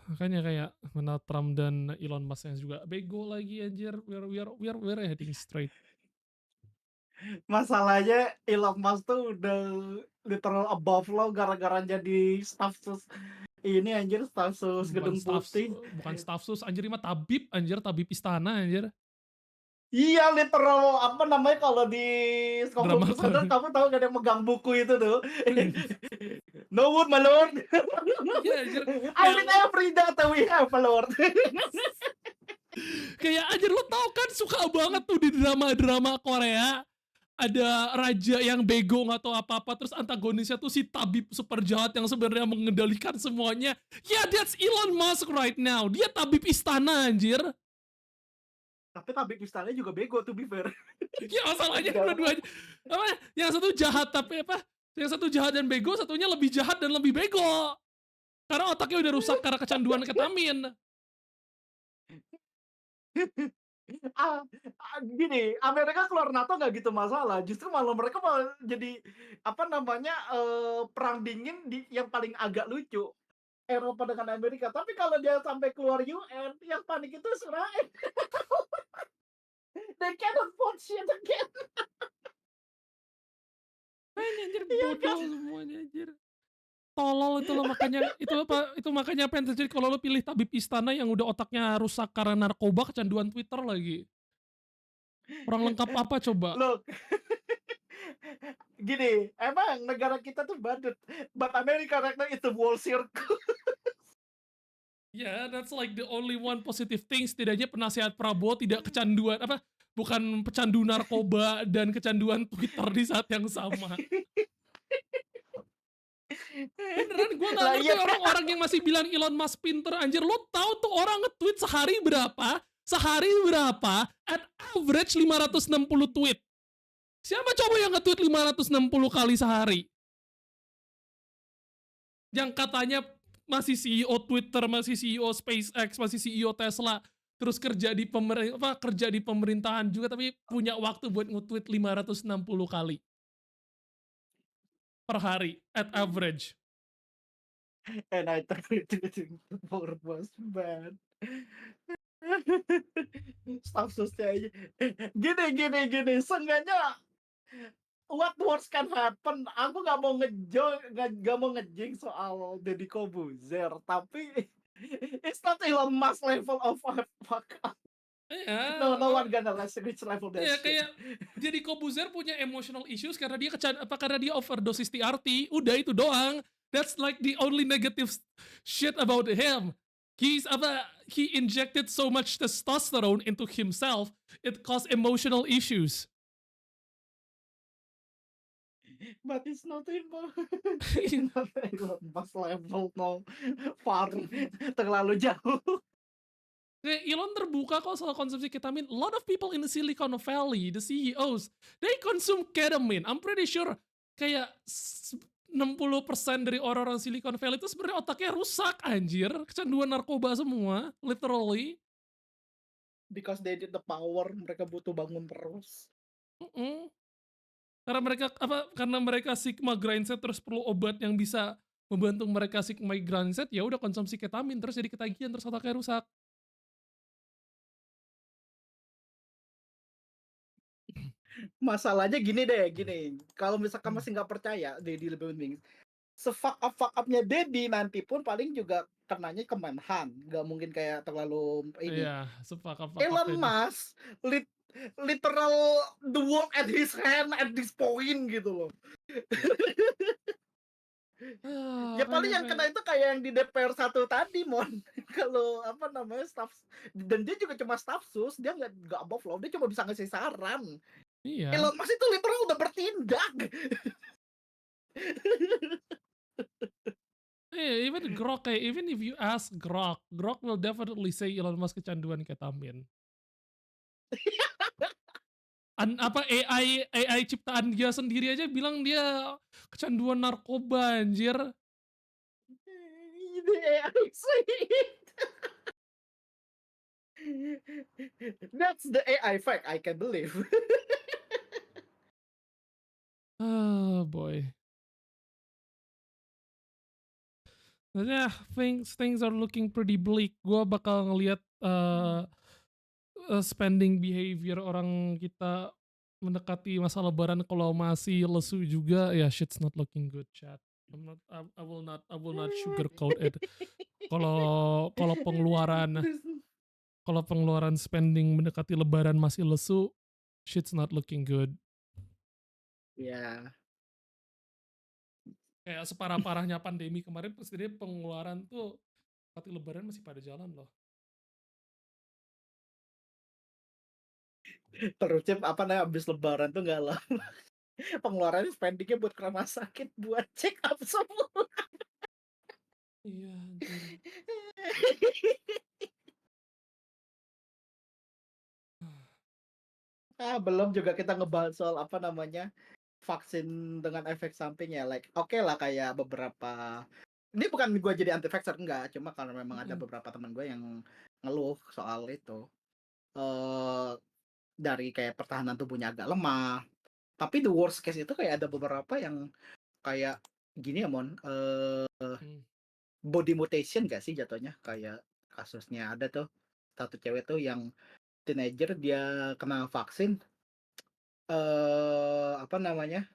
Makanya kayak mana Trump dan Elon Musk yang juga bego lagi anjir. We're heading straight. Masalahnya Elon Musk tuh udah literal above law gara-gara jadi staff sus ini anjir, staff sus Gedung Putih. Bukan staff sus anjir, mah tabib anjir, tabib istana anjir. Iya, literal apa namanya kalau di Drama komputer kamu tahu gak ada yang megang buku itu tuh. No wood, my lord. Iya anjir. I mean every data we have, my lord. Kayak anjir, lo tau kan suka banget tuh di drama-drama Korea. ada raja yang bego nggak tahu apa-apa, terus antagonisnya tuh si tabib super jahat yang sebenarnya mengendalikan semuanya. Yeah, that's Elon Musk right now. Dia tabib istana anjir. Tapi tabib istana juga bego to be fair. Ya masalahnya Enggak. dua-duanya apa? Yang satu jahat tapi apa? Yang satu jahat dan bego, satunya lebih jahat dan lebih bego. Karena otaknya udah rusak karena kecanduan ketamin. Gini, Amerika keluar NATO nggak gitu masalah, justru malah mereka malah jadi apa namanya perang dingin yang paling agak lucu Eropa dengan Amerika. Tapi kalau dia sampai keluar UN, yang panik itu Israel. They cannot afford shit again. Anjir Iya bodoh kan? semuanya anjir. Tolol itu loh, makanya apa yang terjadi kalau lo pilih tabib istana yang udah otaknya rusak karena narkoba, kecanduan Twitter lagi. Kurang lengkap apa coba? Look, gini, emang negara kita tuh badut, but America right now is the world circle. Yeah, that's like the only one positive thing. Setidaknya penasihat Prabowo tidak kecanduan apa? Bukan pecandu narkoba dan kecanduan Twitter di saat yang sama. Beneran gue gak Lah ngerti iya kan? orang-orang yang masih bilang Elon Musk pinter anjir. Lo tahu tuh orang nge-tweet sehari berapa? Sehari berapa? At average 560 tweet. Siapa coba yang nge-tweet 560 kali sehari? Yang katanya masih CEO Twitter, masih CEO SpaceX, masih CEO Tesla, terus kerja di pemerintahan juga, tapi punya waktu buat nge-tweet 560 kali per hari at average. And I turned it into poor was bad. Staff susnya aja. Gini. Seenggaknya what worse can happen? Aku nggak mau nggak mau ngejing soal Deddy Corbuzier, tapi it's not Elon Musk level of fuck up. Iya, No one gonna reach level that iya shit. kayak Deddy Corbuzier punya emotional issues karena dia karena dia overdosis TRT. Udah itu doang. That's like the only negative shit about him. He injected so much testosterone into himself, it caused emotional issues. But it's not Elon Musk level, no, far, terlalu jauh. Kayak Elon terbuka kok soal konsumsi ketamin. A lot of people in the Silicon Valley, the CEOs, they consume ketamine. I'm pretty sure kayak 60% dari orang-orang Silicon Valley itu sebenarnya otaknya rusak anjir. Kecanduan narkoba semua, literally. Because they did the power, mereka butuh bangun terus. Karena mereka sigma grindset terus perlu obat yang bisa membantu mereka sigma grindset, ya udah konsumsi ketamin terus jadi ketagihan terus otaknya rusak. Masalahnya gini deh, kalau misalkan masih nggak percaya Deddy lebih penting, se-fuck up-nya Deddy nanti pun paling juga kenanya ke Menhan, nggak mungkin kayak terlalu ini. Iya, sepakat. Elon Musk literal the world at his hand at this point gitu loh. Ya paling yang kena itu kayak yang di DPR 1 tadi, Mon. Kalau apa namanya staff, dan dia juga cuma staff sus, dia nggak above law, dia cuma bisa ngasih saran. Iya. Elon Musk itu literal udah bertindak. Even Grok, even if you ask Grok will definitely say Elon Musk kecanduan ketamin. AI ciptaan dia sendiri aja bilang dia kecanduan narkoba anjir. Ini AI say it. That's the AI fact I can believe. Oh boy. Maksudnya things are looking pretty bleak. Gua bakal ngelihat spending behavior orang kita mendekati masa lebaran kalau masih lesu juga, ya shit's not looking good, chat. I will not sugarcoat it. Kalau pengeluaran spending mendekati lebaran masih lesu, shit's not looking good. Ya. Kayak separah-parahnya pandemi kemarin, sebenarnya pengeluaran tuh mendekati lebaran masih pada jalan loh. Terucap apa namanya abis lebaran tuh nggak lama pengeluarannya spendingnya buat ke rumah sakit buat check up semua. Iya anjir. Belum juga kita ngebahas soal apa namanya vaksin dengan efek samping ya. Like oke lah kayak beberapa ini bukan gue jadi anti vaxxer enggak, cuma karena memang ada Mhm. beberapa teman gue yang ngeluh soal itu. eh dari kayak pertahanan tubuhnya agak lemah. Tapi the worst case itu kayak ada beberapa yang kayak gini ya Mon, Mmm. body mutation gak sih jatuhnya? Kayak kasusnya ada tuh satu cewek tuh yang teenager dia kena vaksin, apa namanya,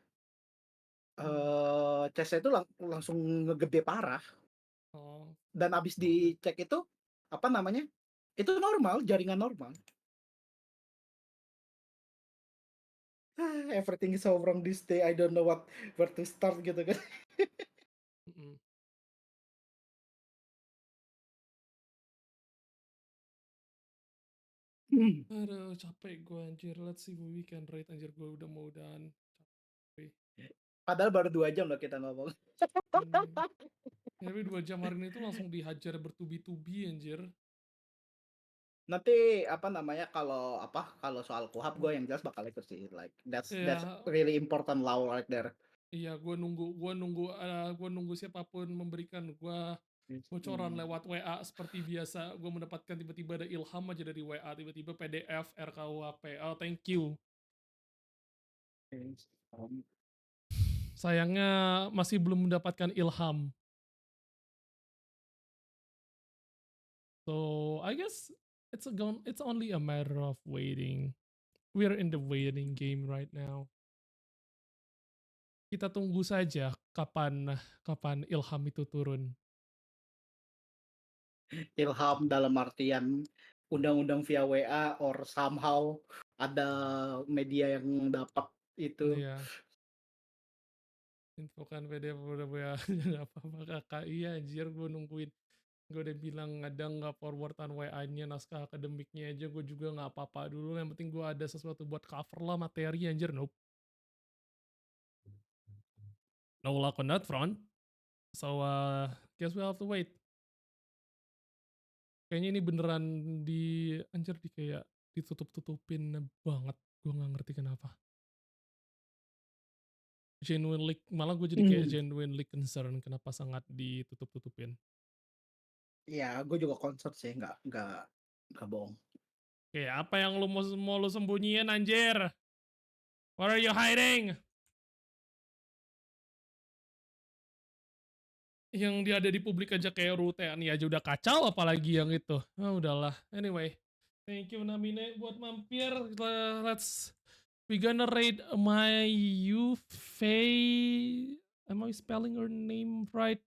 chest-nya itu langsung ngegede parah Oh. dan abis dicek itu, apa namanya, itu normal, jaringan normal. Everything is so wrong this day, I don't know where to start gitu kan. Mhm. Aduh capek gue anjir, let's see what we can rate anjir, gue udah mau udahan. Capek. Padahal baru 2 jam loh kita ngomong. Tapi 2 jam hari ini tuh langsung dihajar bertubi-tubi anjir. Nanti apa namanya kalau soal KUHAP gue yang jelas bakal ikut sih, like that's Iya, really important law right there. iya gue nunggu siapapun memberikan gue bocoran lewat WA seperti biasa. Gue mendapatkan tiba-tiba ada ilham aja dari WA, tiba-tiba PDF RKUHP. Oh, thank you. Sayangnya masih belum mendapatkan ilham. So, I guess it's only a matter of waiting. We're in the waiting game right now. Kita tunggu saja kapan ilham itu turun. Ilham dalam artian undang-undang via WA or somehow ada media yang dapat itu. Iya. Infokan PDF udah WA nggak apa-apa kakak. Iya anjir gue nungguin. Gue udah bilang ada nggak forwardan WA-nya naskah akademiknya aja gue juga nggak apa-apa dulu. Yang penting gue ada sesuatu buat cover lah materi anjir. Nope. No luck on that front. So guess we'll have to wait. Kayaknya ini beneran anjir kayak ditutup-tutupin banget. Gue nggak ngerti kenapa. Genuinely, malah gue jadi kayak genuinely concern kenapa sangat ditutup-tutupin. Ya, gue juga concern sih, nggak bohong. Kayak apa yang mau lu sembunyiin anjir? What are you hiding? Yang dia ada di publik aja kayak RUU TNI aja udah kacau, apalagi yang itu. Ah udahlah. Anyway, thank you Namine buat mampir. We gonna rate my Faye. Am I spelling her name right?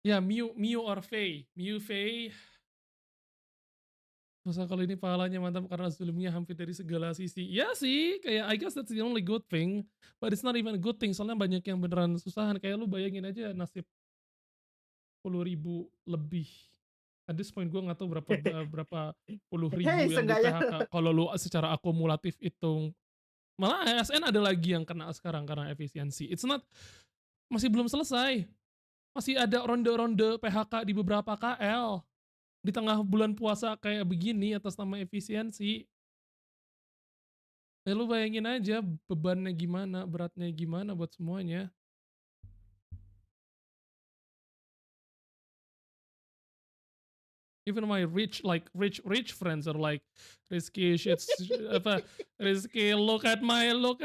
Ya, Miu or Faye. Miu Faye. Masa kalau ini pahalanya mantap karena sebelumnya hampir dari segala sisi. Iya sih, kayak I guess that's the only good thing. But it's not even a good thing, soalnya banyak yang beneran susahan. Kayak lu bayangin aja nasib 10.000 lebih. At this point gue gak tahu berapa puluh Hey, ribu yang di seenggaknya PHK. Kalau lu secara akumulatif hitung, malah ASN ada lagi yang kena sekarang karena efisiensi. It's not, masih belum selesai. Masih ada ronde-ronde PHK di beberapa KL. Di tengah bulan puasa kayak begini atas nama efisiensi. Ya lu bayangin aja bebannya gimana, beratnya gimana buat semuanya. Even my rich friends are like, Rizky Rizky look at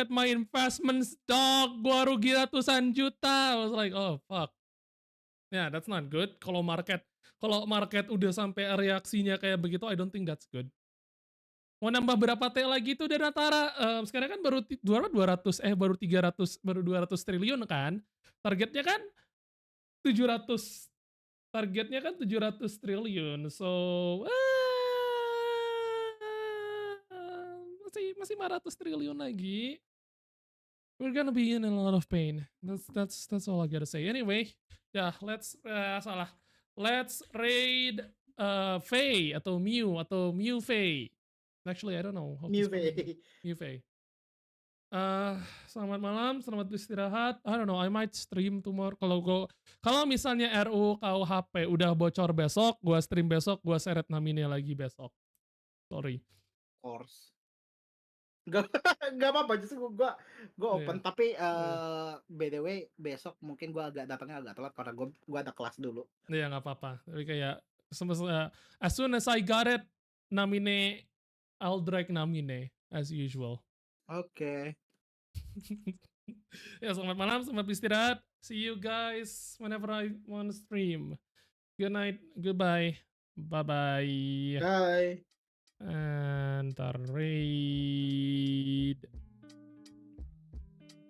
my investments dog, gua rugi ratusan juta. I was like, oh fuck. Yeah, that's not good. Kalau market udah sampai reaksinya kayak begitu, I don't think that's good. Mau nambah berapa T lagi tuh dan Natara? Sekarang kan baru 200 triliun kan? Targetnya kan 700 triliun. So, masih 500 triliun lagi. We're gonna be in a lot of pain. That's all I gotta say. Anyway, ya let's Let's raid Faye atau Miu Faye. Actually, I don't know. Hope New is coming. Way. Juve. Selamat malam, selamat beristirahat. I don't know, I might stream tomorrow. Kalau misalnya RUU KUHP udah bocor besok, gua stream besok, gua seret Namine lagi besok. Sorry. Course. Gak nggak apa-apa, justru gua open. Iya. Tapi Iya. by the way besok mungkin gua datangnya agak telat karena gua ada kelas dulu. Iya nggak apa-apa. Tapi kayak as soon as I got it, Namine, I'll drag Namine as usual. Oke. Ya selamat malam, selamat beristirahat. See you guys whenever I want to stream. Good night, goodbye, bye bye. Bye. And raid.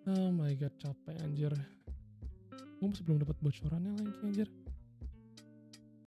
Oh my god, capek anjir. Gue masih belum dapat bocorannya lagi anjir.